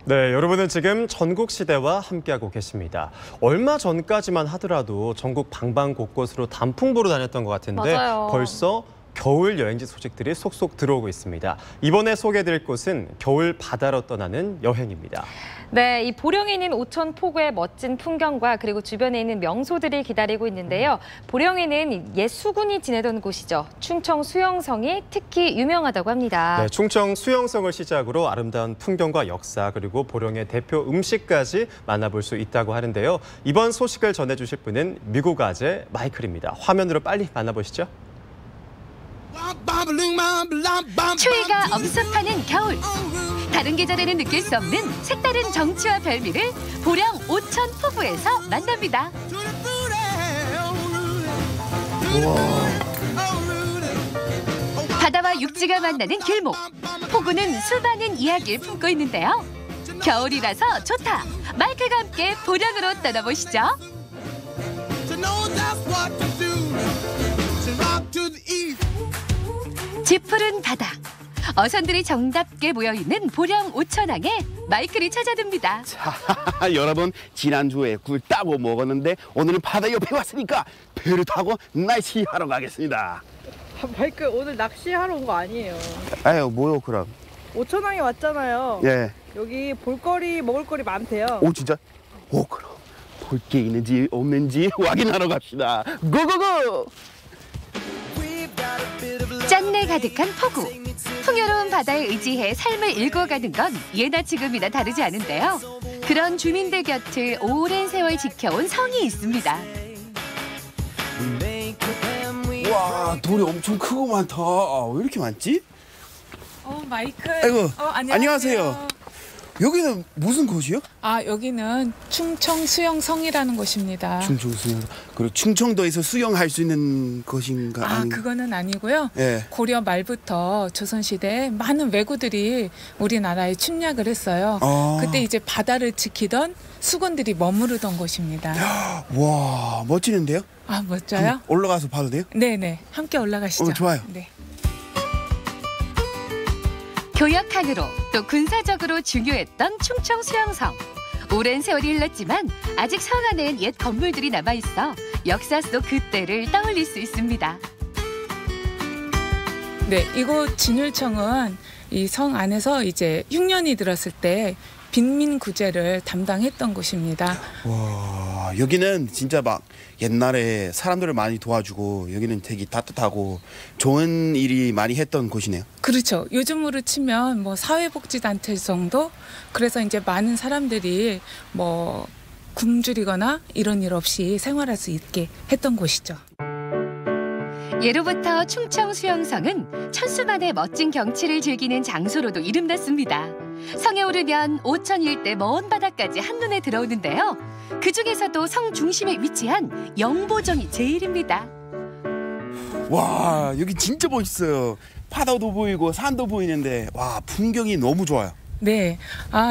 네, 여러분은 지금 전국시대와 함께하고 계십니다. 얼마 전까지만 하더라도 전국 방방 곳곳으로 단풍 보러 다녔던 것 같은데 맞아요. 벌써 겨울 여행지 소식들이 속속 들어오고 있습니다. 이번에 소개해드릴 곳은 겨울 바다로 떠나는 여행입니다. 네, 이 보령에 있는 오천포구의 멋진 풍경과 그리고 주변에 있는 명소들이 기다리고 있는데요. 보령에는 옛 수군이 지내던 곳이죠. 충청 수영성이 특히 유명하다고 합니다. 네, 충청 수영성을 시작으로 아름다운 풍경과 역사 그리고 보령의 대표 음식까지 만나볼 수 있다고 하는데요. 이번 소식을 전해주실 분은 미국 아재 마이클입니다. 화면으로 빨리 만나보시죠. 추위가 엄습하는 겨울. 다른 계절에는 느낄 수 없는 색다른 정취와 별미를 보령 오천포구에서 만납니다. 바다와 육지가 만나는 길목. 포구는 수많은 이야기를 품고 있는데요. 겨울이라서 좋다. 마이클과 함께 보령으로 떠나보시죠. 짙푸른 바다. 어선들이 정답게 모여있는 보령 오천항에 마이클이 찾아듭니다. 자, 여러분 지난주에 굴 따고 먹었는데 오늘은 바다 옆에 왔으니까 배를 타고 낚시하러 가겠습니다. 마이클 오늘 낚시하러 온 거 아니에요. 아유 뭐요 그럼? 오천항에 왔잖아요. 예. 여기 볼거리 먹을거리 많대요. 오 진짜? 오 그럼 볼 게 있는지 없는지 확인하러 갑시다. 고고고! 짠내 가득한 포구. 풍요로운 바다에 의지해 삶을 일궈가는 건 예나 지금이나 다르지 않은데요. 그런 주민들 곁을 오랜 세월 지켜온 성이 있습니다. 와 돌이 엄청 크고 많다. 왜 이렇게 많지? 마이클. 아이고 안녕하세요. 안녕하세요. 여기는 무슨 곳이요? 여기는 충청 수영성이라는 곳입니다. 충청 수영. 그리고 충청도에서 수영할 수 있는 곳인가? 그거는 아니고요. 예. 고려 말부터 조선시대에 많은 왜구들이 우리나라에 침략을 했어요. 그때 이제 바다를 지키던 수군들이 머무르던 곳입니다. 와 멋지는데요? 멋져요? 올라가서 봐도 돼요? 네네. 함께 올라가시죠. 좋아요. 네. 교역항으로 또 군사적으로 중요했던 충청 수영성. 오랜 세월이 흘렀지만 아직 성 안엔 옛 건물들이 남아있어 역사 속 그때를 떠올릴 수 있습니다. 네, 이곳 진율청은 이 성 안에서 이제 흉년이 들었을 때 빈민 구제를 담당했던 곳입니다. 와, 여기는 진짜 막 옛날에 사람들을 많이 도와주고 여기는 되게 따뜻하고 좋은 일이 많이 했던 곳이네요. 그렇죠. 요즘으로 치면 뭐 사회복지단체 정도? 그래서 이제 많은 사람들이 뭐 굶주리거나 이런 일 없이 생활할 수 있게 했던 곳이죠. 예로부터 충청 수영성은 천수만의 멋진 경치를 즐기는 장소로도 이름났습니다. 성에 오르면 오천 일대 먼 바다까지 한눈에 들어오는데요. 그중에서도 성 중심에 위치한 영보정이 제일입니다. 와, 여기 진짜 멋있어요. 바다도 보이고 산도 보이는데 와, 풍경이 너무 좋아요. 네,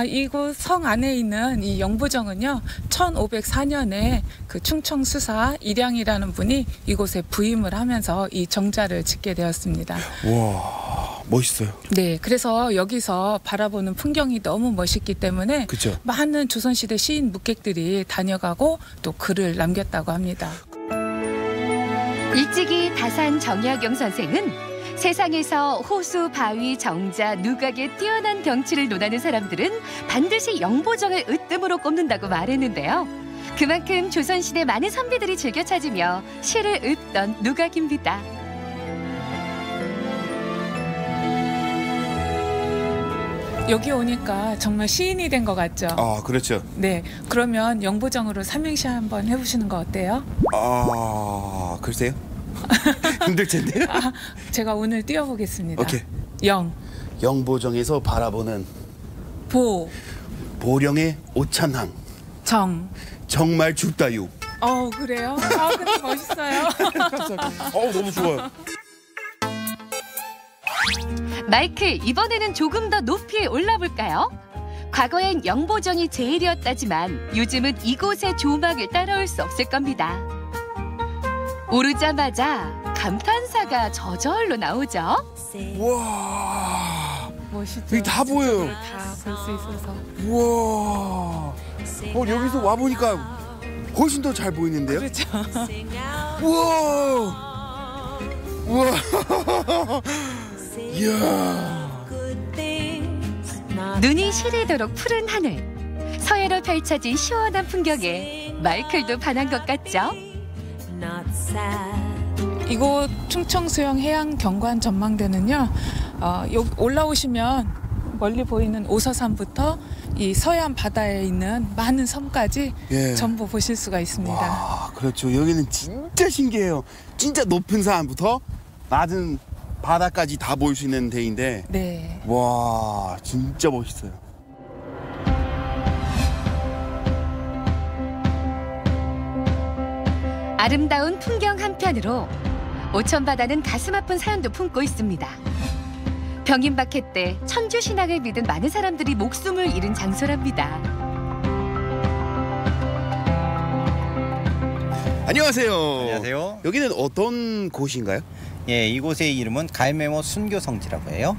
이곳 성 안에 있는 이 영보정은요, 1504년에 그 충청 수사 일양이라는 분이 이곳에 부임을 하면서 이 정자를 짓게 되었습니다. 와, 멋있어요. 네, 그래서 여기서 바라보는 풍경이 너무 멋있기 때문에 그쵸? 많은 조선시대 시인 묵객들이 다녀가고 또 글을 남겼다고 합니다. 일찍이 다산 정약용 선생은 세상에서 호수, 바위, 정자, 누각의 뛰어난 경치를 논하는 사람들은 반드시 영보정을 으뜸으로 꼽는다고 말했는데요. 그만큼 조선시대 많은 선비들이 즐겨 찾으며 시를 읊던 누각입니다. 여기 오니까 정말 시인이 된 것 같죠? 아, 그렇죠. 네, 그러면 영보정으로 삼행시 한번 해보시는 거 어때요? 아, 글쎄요. 힘들 텐데요. 제가 오늘 띄워보겠습니다. 오케이. 영보정에서 바라보는 보령의 오천항. 정말 춥다유. 그래요? 근데 멋있어요. 너무 좋아요. 마이클, 이번에는 조금 더 높이 올라볼까요? 과거엔 영보정이 제일이었다지만 요즘은 이곳의 조망을 따라올 수 없을 겁니다. 오르자마자 감탄사가 저절로 나오죠. 와, 멋있죠. 여기 다 보여요. 다 볼 수 있어서. 우와, 여기서 와 보니까 훨씬 더 잘 보이는데요. 그렇죠. 우와, 우와, 이야. 눈이 시리도록 푸른 하늘, 서해로 펼쳐진 시원한 풍경에 마이클도 반한 것 같죠? 이곳 충청수영 해양 경관 전망대는요, 여기 올라오시면 멀리 보이는 오서산부터 이 서해안 바다에 있는 많은 섬까지 전부 보실 수가 있습니다. 와, 그렇죠. 여기는 진짜 신기해요. 진짜 높은 산부터 낮은 바다까지 다 볼 수 있는 데인데, 네. 와, 진짜 멋있어요. 아름다운 풍경 한편으로 오천바다는 가슴 아픈 사연도 품고 있습니다. 병인박해 때 천주신앙을 믿은 많은 사람들이 목숨을 잃은 장소랍니다. 안녕하세요. 안녕하세요. 여기는 어떤 곳인가요? 예, 이곳의 이름은 갈매모 순교성지라고 해요.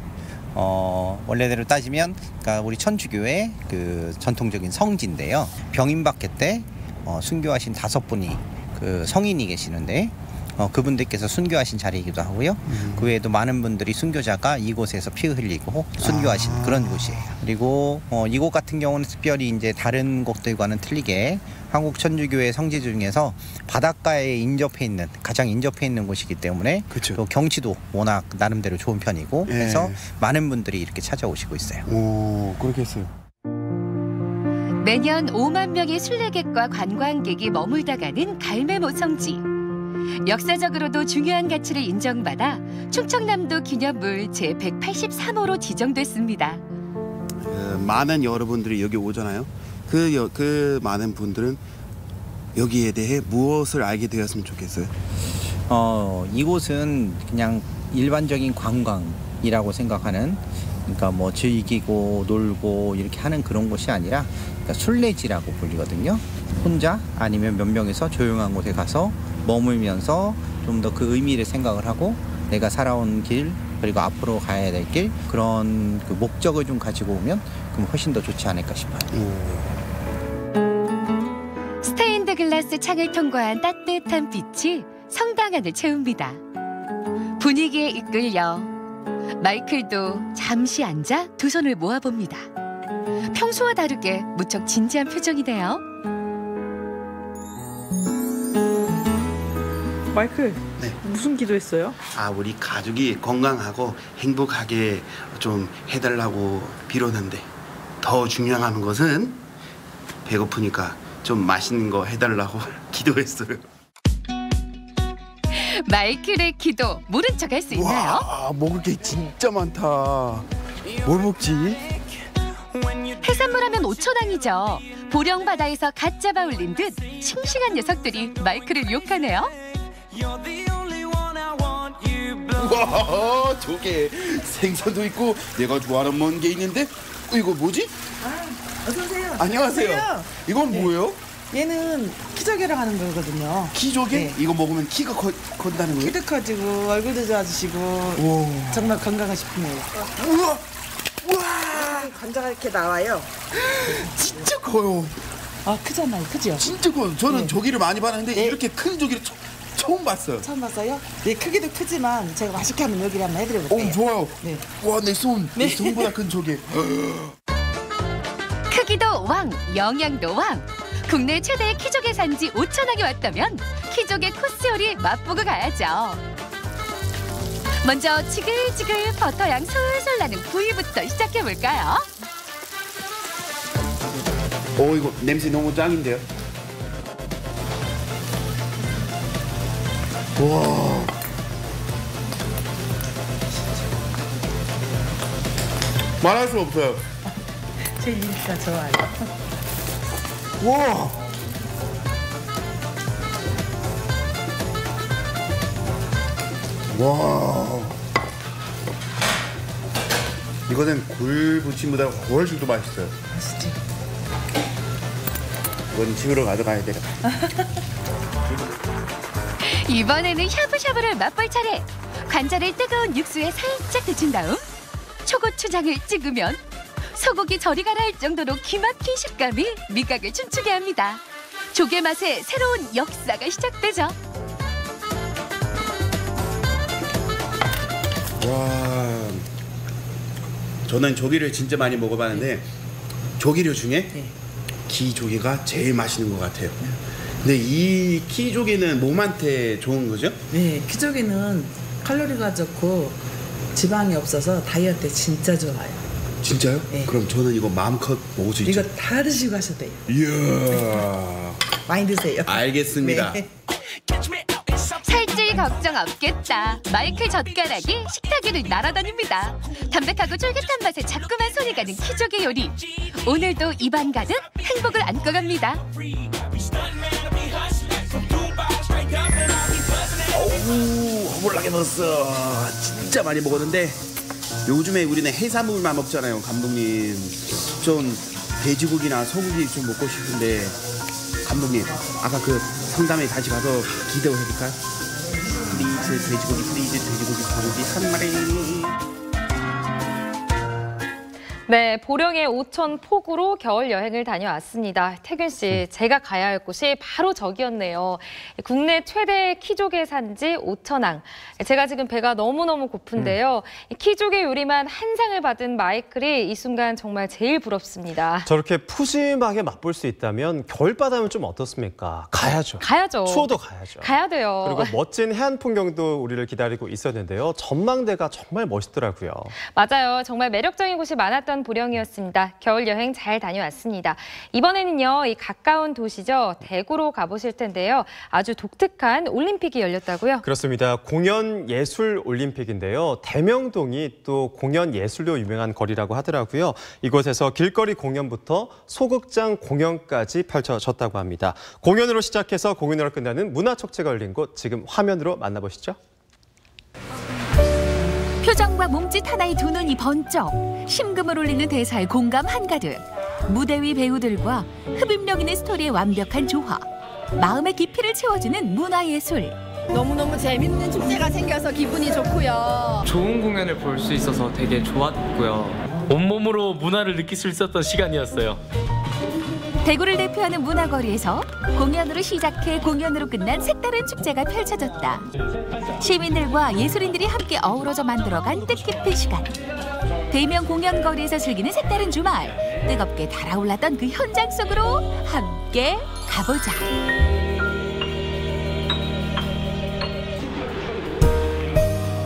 원래대로 따지면 그러니까 우리 천주교의 그 전통적인 성지인데요. 병인박해 때 순교하신 5분이 그 성인이 계시는데 그분들께서 순교하신 자리이기도 하고요. 그 외에도 많은 분들이 순교자가 이곳에서 피 흘리고 순교하신 그런 곳이에요. 그리고 이곳 같은 경우는 특별히 이제 다른 곳들과는 틀리게 한국 천주교의 성지 중에서 바닷가에 가장 인접해 있는 곳이기 때문에 또 경치도 워낙 나름대로 좋은 편이고 해서 많은 분들이 이렇게 찾아오시고 있어요. 오, 그렇겠어요. 매년 5만 명의 순례객과 관광객이 머물다 가는 갈매모 성지. 역사적으로도 중요한 가치를 인정받아 충청남도 기념물 제183호로 지정됐습니다. 많은 여러분들이 여기 오잖아요. 그 많은 분들은 여기에 대해 무엇을 알게 되었으면 좋겠어요? 이곳은 그냥 일반적인 관광이라고 생각하는, 그러니까 뭐 즐기고 놀고 이렇게 하는 그런 곳이 아니라 그러니까 순례지라고 불리거든요. 혼자 아니면 몇 명이서 조용한 곳에 가서 머물면서 좀 더 그 의미를 생각을 하고 내가 살아온 길, 그리고 앞으로 가야 될 길 그런 그 목적을 좀 가지고 오면 그럼 훨씬 더 좋지 않을까 싶어요. 스테인드 글라스 창을 통과한 따뜻한 빛이 성당 안을 채웁니다. 분위기에 이끌려 마이클도 잠시 앉아 두 손을 모아봅니다. 평소와 다르게 무척 진지한 표정이네요. 마이클, 네. 무슨 기도했어요? 우리 가족이 건강하고 행복하게 좀 해달라고 빌었는데 더 중요한 것은 배고프니까 좀 맛있는 거 해달라고 기도했어요. 마이클의 기도 모른 척 할 수 있나요? 먹을 게 진짜 많다. 뭘 먹지? 해산물 하면 오천왕이죠. 보령 바다에서 갓 잡아 올린 듯 싱싱한 녀석들이 마이클을 유혹하네요. 와, 저게 생선도 있고 내가 좋아하는 먼 게 있는데 이거 뭐지? 어서 오세요. 안녕하세요. 이건 뭐예요? 얘는 키조개랑 하는 거거든요. 키조개? 네. 이거 먹으면 키가 커진다는 거예요? 키도 커지고 얼굴도 좋아지시고 우와. 정말 건강하시네요. 우와! 관자가 이렇게 나와요. 진짜 커요. 크잖아요. 크죠? 진짜 커요. 저는 조개를 많이 봤는데 이렇게 큰 조개를 처음 봤어요. 처음 봤어요? 네, 크기도 크지만 제가 맛있게 하면 여기를 한번 해드려볼게요. 좋아요. 네. 와, 내 손보다 큰 조개. 크기도 왕, 영양도 왕. 국내 최대의 키조개 산지 오천왕에 왔다면 키조개 코스 요리 맛보고 가야죠. 먼저 지글지글 버터향 솔솔 나는 구이부터 시작해볼까요? 이거 냄새 너무 짱인데요? 와. 말할 수 없어요. 제 인기가 좋아요. 와. 와. 이거는 굴부침보다 훨씬 더 맛있어요. 맛있지? 이건 집으로 가져가야 돼요. 이번에는 샤브샤브를 맛볼 차례. 관자를 뜨거운 육수에 살짝 데친 다음 초고추장을 찍으면 소고기 저리 가라 할 정도로 기막힌 식감이 미각을 춤추게 합니다. 조개 맛의 새로운 역사가 시작되죠. 와, 저는 조개를 진짜 많이 먹어봤는데 조개류 중에 기조개가 제일 맛있는 것 같아요. 근데 이 키조개는 몸한테 좋은 거죠? 네, 키조개는 칼로리가 좋고 지방이 없어서 다이어트에 진짜 좋아요. 진짜요? 네. 그럼 저는 이거 마음껏 먹을 수 있죠? 이거 다 드시고 하셔도 돼요. 이야. 많이 드세요. 알겠습니다. 네. 살찔 걱정 없겠다. 마이클 젓가락이 식탁 위를 날아다닙니다. 담백하고 쫄깃한 맛에 자꾸만 손이 가는 키조개 요리. 오늘도 입안 가득 행복을 안고 갑니다. 어우, 허물나게 넣었어. 진짜 많이 먹었는데 요즘에 우리는 해산물만 먹잖아요, 감독님. 좀 돼지고기나 소고기 좀 먹고 싶은데 감독님, 아까 그 상담에 다시 가서 기대어 해볼까요? 플리즈 돼지고기, 플리즈 돼지고기, 소고기 한 마리. 네, 보령의 오천 폭우로 겨울 여행을 다녀왔습니다. 태균 씨, 제가 가야 할 곳이 바로 저기였네요. 국내 최대 키조개 산지 오천항. 제가 지금 배가 너무너무 고픈데요. 키조개 요리만 한 상을 받은 마이클이 이 순간 정말 제일 부럽습니다. 저렇게 푸짐하게 맛볼 수 있다면 겨울바다면 좀 어떻습니까? 가야죠. 가야죠. 추워도 가야죠. 가야 돼요. 그리고 멋진 해안 풍경도 우리를 기다리고 있었는데요. 전망대가 정말 멋있더라고요. 맞아요. 정말 매력적인 곳이 많았던 보령이었습니다. 겨울 여행 잘 다녀왔습니다. 이번에는요, 이 가까운 도시죠. 대구로 가보실 텐데요. 아주 독특한 올림픽이 열렸다고요? 그렇습니다. 공연예술올림픽인데요. 대명동이 또 공연예술로 유명한 거리라고 하더라고요. 이곳에서 길거리 공연부터 소극장 공연까지 펼쳐졌다고 합니다. 공연으로 시작해서 공연으로 끝나는 문화축제가 열린 곳 지금 화면으로 만나보시죠. 표정과 몸짓 하나에 두 눈이 번쩍, 심금을 울리는 대사에 공감 한가득, 무대 위 배우들과 흡입력 있는 스토리의 완벽한 조화, 마음의 깊이를 채워주는 문화예술. 너무너무 재밌는 축제가 생겨서 기분이 좋고요. 좋은 공연을 볼 수 있어서 되게 좋았고요. 온몸으로 문화를 느낄 수 있었던 시간이었어요. 대구를 대표하는 문화거리에서 공연으로 시작해 공연으로 끝난 색다른 축제가 펼쳐졌다. 시민들과 예술인들이 함께 어우러져 만들어간 뜻깊은 시간. 대명 공연거리에서 즐기는 색다른 주말. 뜨겁게 달아올랐던 그 현장 속으로 함께 가보자.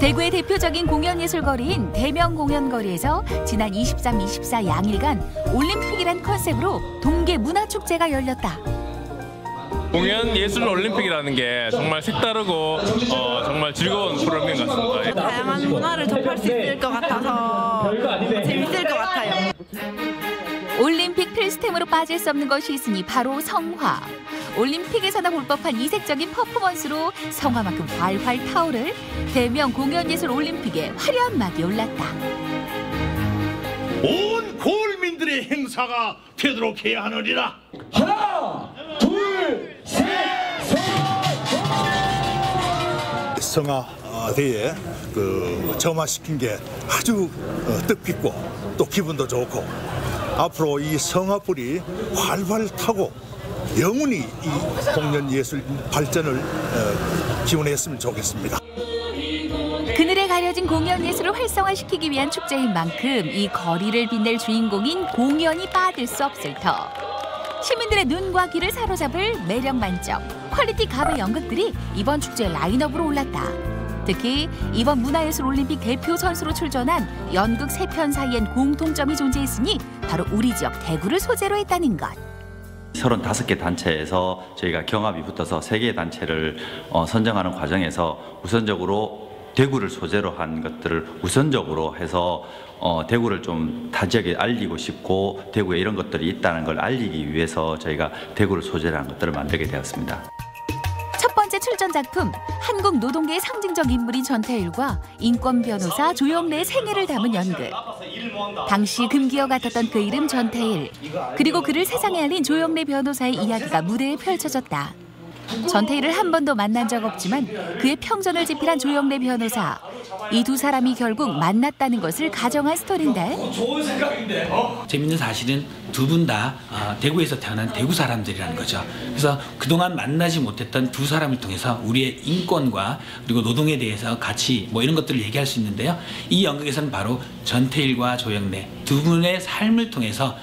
대구의 대표적인 공연예술거리인 대명공연거리에서 지난 23, 24 양일간 올림픽이란 컨셉으로 동계문화축제가 열렸다. 공연 예술 올림픽이라는 게 정말 색다르고 정말 즐거운 프로그램인 것 같습니다. 다양한 문화를 접할 수 있을 것 같아서 재밌을 것 같아요. 올림픽 필수템으로 빠질 수 없는 것이 있으니 바로 성화. 올림픽에서나 볼 법한 이색적인 퍼포먼스로 성화만큼 활활 타오를 대명 공연예술 올림픽에 화려한 막이 올랐다. 온 고을민들의 행사가 되도록 해야 하느니라. 하나, 둘, 셋, 성화대에 점화시킨 게 아주 뜻깊고 또 기분도 좋고 앞으로 이 성화불이 활활 타고 영원히 이 공연예술 발전을 기원했으면 좋겠습니다. 그늘에 가려진 공연예술을 활성화시키기 위한 축제인 만큼 이 거리를 빛낼 주인공인 공연이 빠질 수 없을 터. 시민들의 눈과 귀를 사로잡을 매력 만점, 퀄리티 갑의 연극들이 이번 축제 라인업으로 올랐다. 특히 이번 문화예술 올림픽 대표 선수로 출전한 연극 3편 사이엔 공통점이 존재했으니 바로 우리 지역 대구를 소재로 했다는 것. 35개 단체에서 저희가 경합이 붙어서 3개의 단체를 선정하는 과정에서 우선적으로 대구를 소재로 한 것들을 우선적으로 해서 대구를 좀 타 지역에 알리고 싶고 대구에 이런 것들이 있다는 걸 알리기 위해서 저희가 대구를 소재로 한 것들을 만들게 되었습니다. 첫 번째 출전 작품, 한국 노동계의 상징적 인물인 전태일과 인권 변호사 조영래의 생애를 담은 연극. 당시 금기어 같았던 그 이름 전태일, 그리고 그를 세상에 알린 조영래 변호사의 이야기가 무대에 펼쳐졌다. 전태일을 한 번도 만난 적 없지만 그의 평전을 집필한 조영래 변호사. 이 두 사람이 결국 만났다는 것을 가정한 스토리인데. 좋은 생각인데. 재밌는 사실은 두 분 다 대구에서 태어난 대구 사람들이라는 거죠. 그래서 그동안 만나지 못했던 두 사람을 통해서 우리의 인권과 그리고 노동에 대해서 같이 뭐 이런 것들을 얘기할 수 있는데요. 이 연극에서는 바로 전태일과 조영래 두 분의 삶을 통해서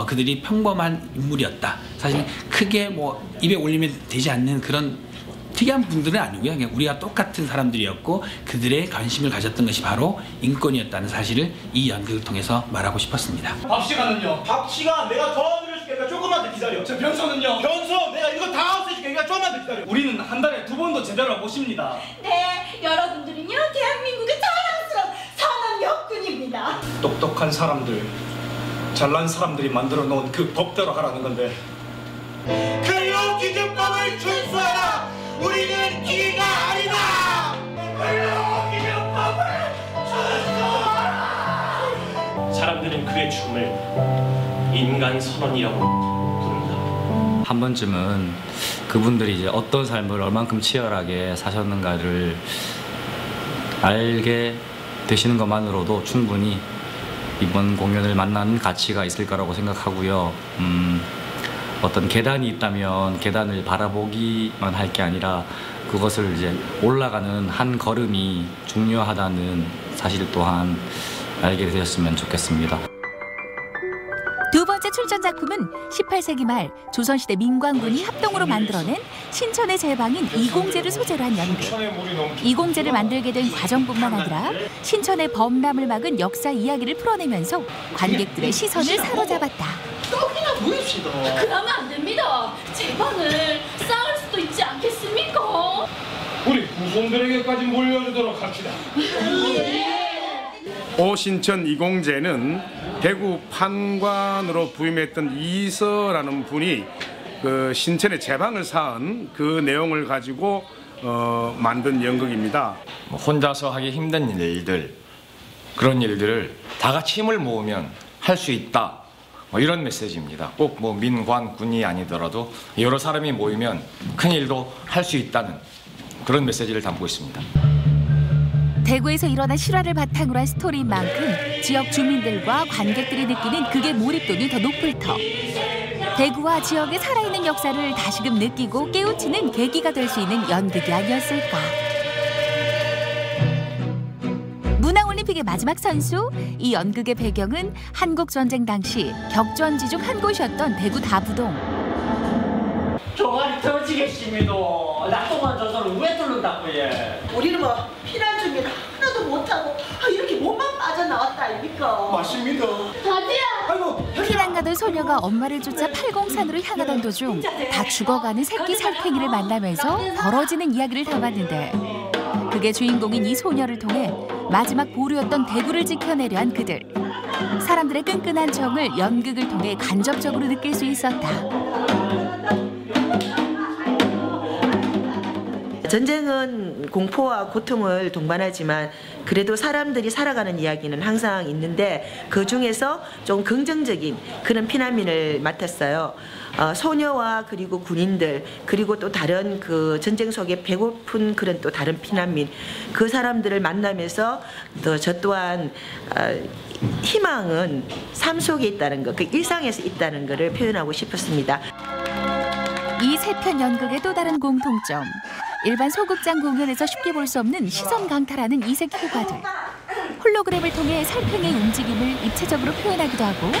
그들이 평범한 인물이었다. 사실 크게 뭐 입에 올리면 되지 않는 그런 특이한 분들은 아니고요. 그냥 우리가 똑같은 사람들이었고 그들의 관심을 가졌던 것이 바로 인권이었다는 사실을 이 연극을 통해서 말하고 싶었습니다. 밥 시간은요? 밥 시간 내가 더 늘려줄게. 그러니까 조금만 더 기다려. 저 변소는요? 변소 내가 이거 다 없애줄게. 그러니까 조금만 더 기다려. 우리는 한 달에 2번도 제대로 모십니다. 네, 여러분들은요 대한민국의 자랑스러운 산업역군입니다. 똑똑한 사람들, 잘난 사람들이 만들어 놓은 그 법대로 하라는 건데 근로기준법을 준수하라. 우리는 기계가 아니다. 근로기준법을 준수하라. 사람들은 그의 춤을 인간 선언이라고 부릅니다. 한 번쯤은 그분들이 이제 어떤 삶을 얼만큼 치열하게 사셨는가를 알게 되시는 것만으로도 충분히 이번 공연을 만나는 가치가 있을 거라고 생각하고요. 어떤 계단이 있다면 계단을 바라보기만 할 게 아니라 그것을 이제 올라가는 한 걸음이 중요하다는 사실 또한 알게 되셨으면 좋겠습니다. 두 번째 출전 작품은 18세기 말 조선시대 민관군이 합동으로 만들어낸 신천의 제방인 이공제를 소재로 한 연극. 이공제를 만들게 된 과정뿐만 아니라 신천의 범람을 막은 역사 이야기를 풀어내면서 관객들의 시선을 사로잡았다. 떡이나 모입시다. 그러면 안 됩니다. 제방을 쌓을 수도 있지 않겠습니까? 우리 후손들에게까지 물려주도록 합시다. 오신천 이공제는 대구 판관으로 부임했던 이서라는 분이 그 신천의 제방을 쌓은 그 내용을 가지고 만든 연극입니다. 혼자서 하기 힘든 일들, 그런 일들을 다 같이 힘을 모으면 할 수 있다. 이런 메시지입니다. 꼭 뭐 민관 군이 아니더라도 여러 사람이 모이면 큰 일도 할 수 있다는 그런 메시지를 담고 있습니다. 대구에서 일어난 실화를 바탕으로 한 스토리인 만큼 지역 주민들과 관객들이 느끼는 극의 몰입도는 더 높을 터. 대구와 지역의 살아있는 역사를 다시금 느끼고 깨우치는 계기가 될 수 있는 연극이 아니었을까. 문화올림픽의 마지막 선수, 이 연극의 배경은 한국전쟁 당시 격전지 중 한 곳이었던 대구 다부동. 종아리 터지겠습니다. 낙동한 저서를 왜 뚫는다고 예. 우리는 뭐 피난 준비를 하나도 못하고 이렇게 몸만 빠져나왔다 아닙니까? 맞습니다. 다지야. 피난 가던 소녀가 엄마를 쫓아 팔공산으로 향하던 도중 다 죽어가는 새끼 살쾡이를 만나면서 벌어지는 이야기를 담았는데, 그게 주인공인 이 소녀를 통해 마지막 보루였던 대구를 지켜내려 한 그들. 사람들의 끈끈한 정을 연극을 통해 간접적으로 느낄 수 있었다. 전쟁은 공포와 고통을 동반하지만 그래도 사람들이 살아가는 이야기는 항상 있는데, 그 중에서 좀 긍정적인 그런 피난민을 맡았어요. 소녀와 그리고 군인들, 그리고 또 다른 그 전쟁 속에 배고픈 그런 또 다른 피난민, 그 사람들을 만나면서 또 저 또한 희망은 삶 속에 있다는 것, 그 일상에서 있다는 것을 표현하고 싶었습니다. 이 세 편 연극의 또 다른 공통점. 일반 소극장 공연에서 쉽게 볼 수 없는 시선 강탈하는 이색 효과들. 홀로그램을 통해 살쾡의 움직임을 입체적으로 표현하기도 하고,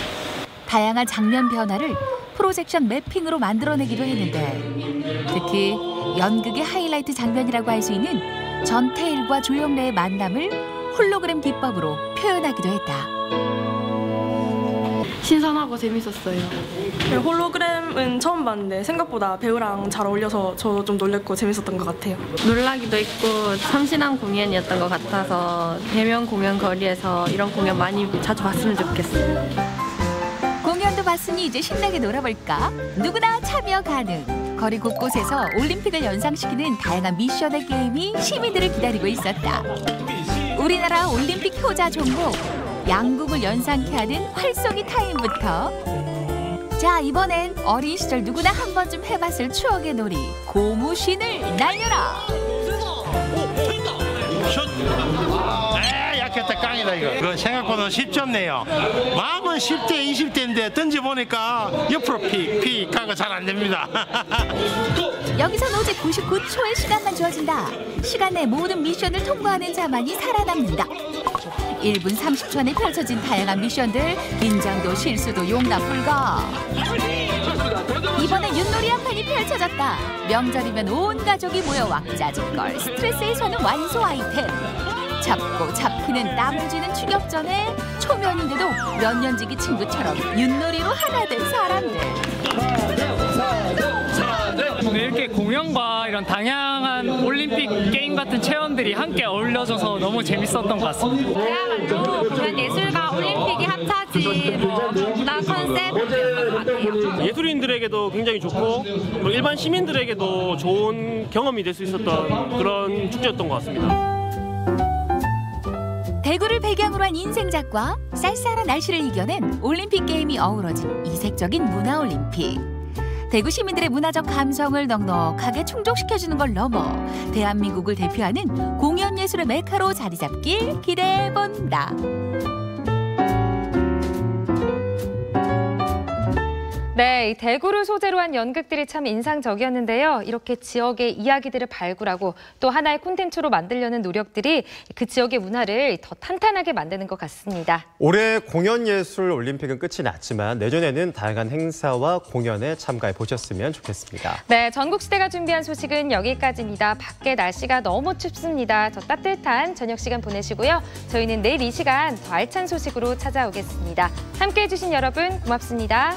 다양한 장면 변화를 프로젝션 매핑으로 만들어내기도 했는데, 특히 연극의 하이라이트 장면이라고 할 수 있는 전태일과 조영래의 만남을 홀로그램 기법으로 표현하기도 했다. 신선하고 재밌었어요. 홀로그램은 처음 봤는데 생각보다 배우랑 잘 어울려서 저도 좀 놀랬고 재밌었던 것 같아요. 놀라기도 있고 참신한 공연이었던 것 같아서 대면 공연 거리에서 이런 공연 많이 자주 봤으면 좋겠어요. 공연도 봤으니 이제 신나게 놀아볼까? 누구나 참여 가능. 거리 곳곳에서 올림픽을 연상시키는 다양한 미션의 게임이 시민들을 기다리고 있었다. 우리나라 올림픽 효자 종목, 양궁을 연상케 하는 활쏘기 타임부터, 자, 이번엔 어린 시절 누구나 한 번쯤 해봤을 추억의 놀이, 고무신을 날려라. 약했다, 깡이다 이거. 그건 생각보다 쉽지 않네요. 마음은 10대, 20대인데 던져보니까 옆으로 픽 하고 잘 안 됩니다. 여기선 오직 99초의 시간만 주어진다. 시간 내 모든 미션을 통과하는 자만이 살아남는다. 1분 30초 안에 펼쳐진 다양한 미션들, 긴장도 실수도 용납 불가. 이번에 윷놀이 한 판이 펼쳐졌다. 명절이면 온 가족이 모여 왁자지껄, 스트레스 해소는 완소 아이템. 잡고 잡히는 땀을 쥐는 추격전에 초면인데도 몇 년지기 친구처럼 윷놀이로 하나 된 사람들. 이렇게 공연과 이런 다양한 올림픽 게임 같은 체험들이 함께 어울려져서 너무 재밌었던 것 같습니다. 그야말로 공연 예술과 올림픽이 합쳐진 문화 컨셉이었던 것 같아요. 예술인들에게도 굉장히 좋고 그리고 일반 시민들에게도 좋은 경험이 될 수 있었던 그런 축제였던 것 같습니다. 대구를 배경으로 한 인생작과 쌀쌀한 날씨를 이겨낸 올림픽 게임이 어우러진 이색적인 문화올림픽. 대구 시민들의 문화적 감성을 넉넉하게 충족시켜주는 걸 넘어 대한민국을 대표하는 공연예술의 메카로 자리 잡길 기대해본다. 네, 이 대구를 소재로 한 연극들이 참 인상적이었는데요. 이렇게 지역의 이야기들을 발굴하고 또 하나의 콘텐츠로 만들려는 노력들이 그 지역의 문화를 더 탄탄하게 만드는 것 같습니다. 올해 공연예술 올림픽은 끝이 났지만 내년에는 다양한 행사와 공연에 참가해 보셨으면 좋겠습니다. 네, 전국시대가 준비한 소식은 여기까지입니다. 밖에 날씨가 너무 춥습니다. 더 따뜻한 저녁 시간 보내시고요. 저희는 내일 이 시간 더 알찬 소식으로 찾아오겠습니다. 함께해 주신 여러분 고맙습니다.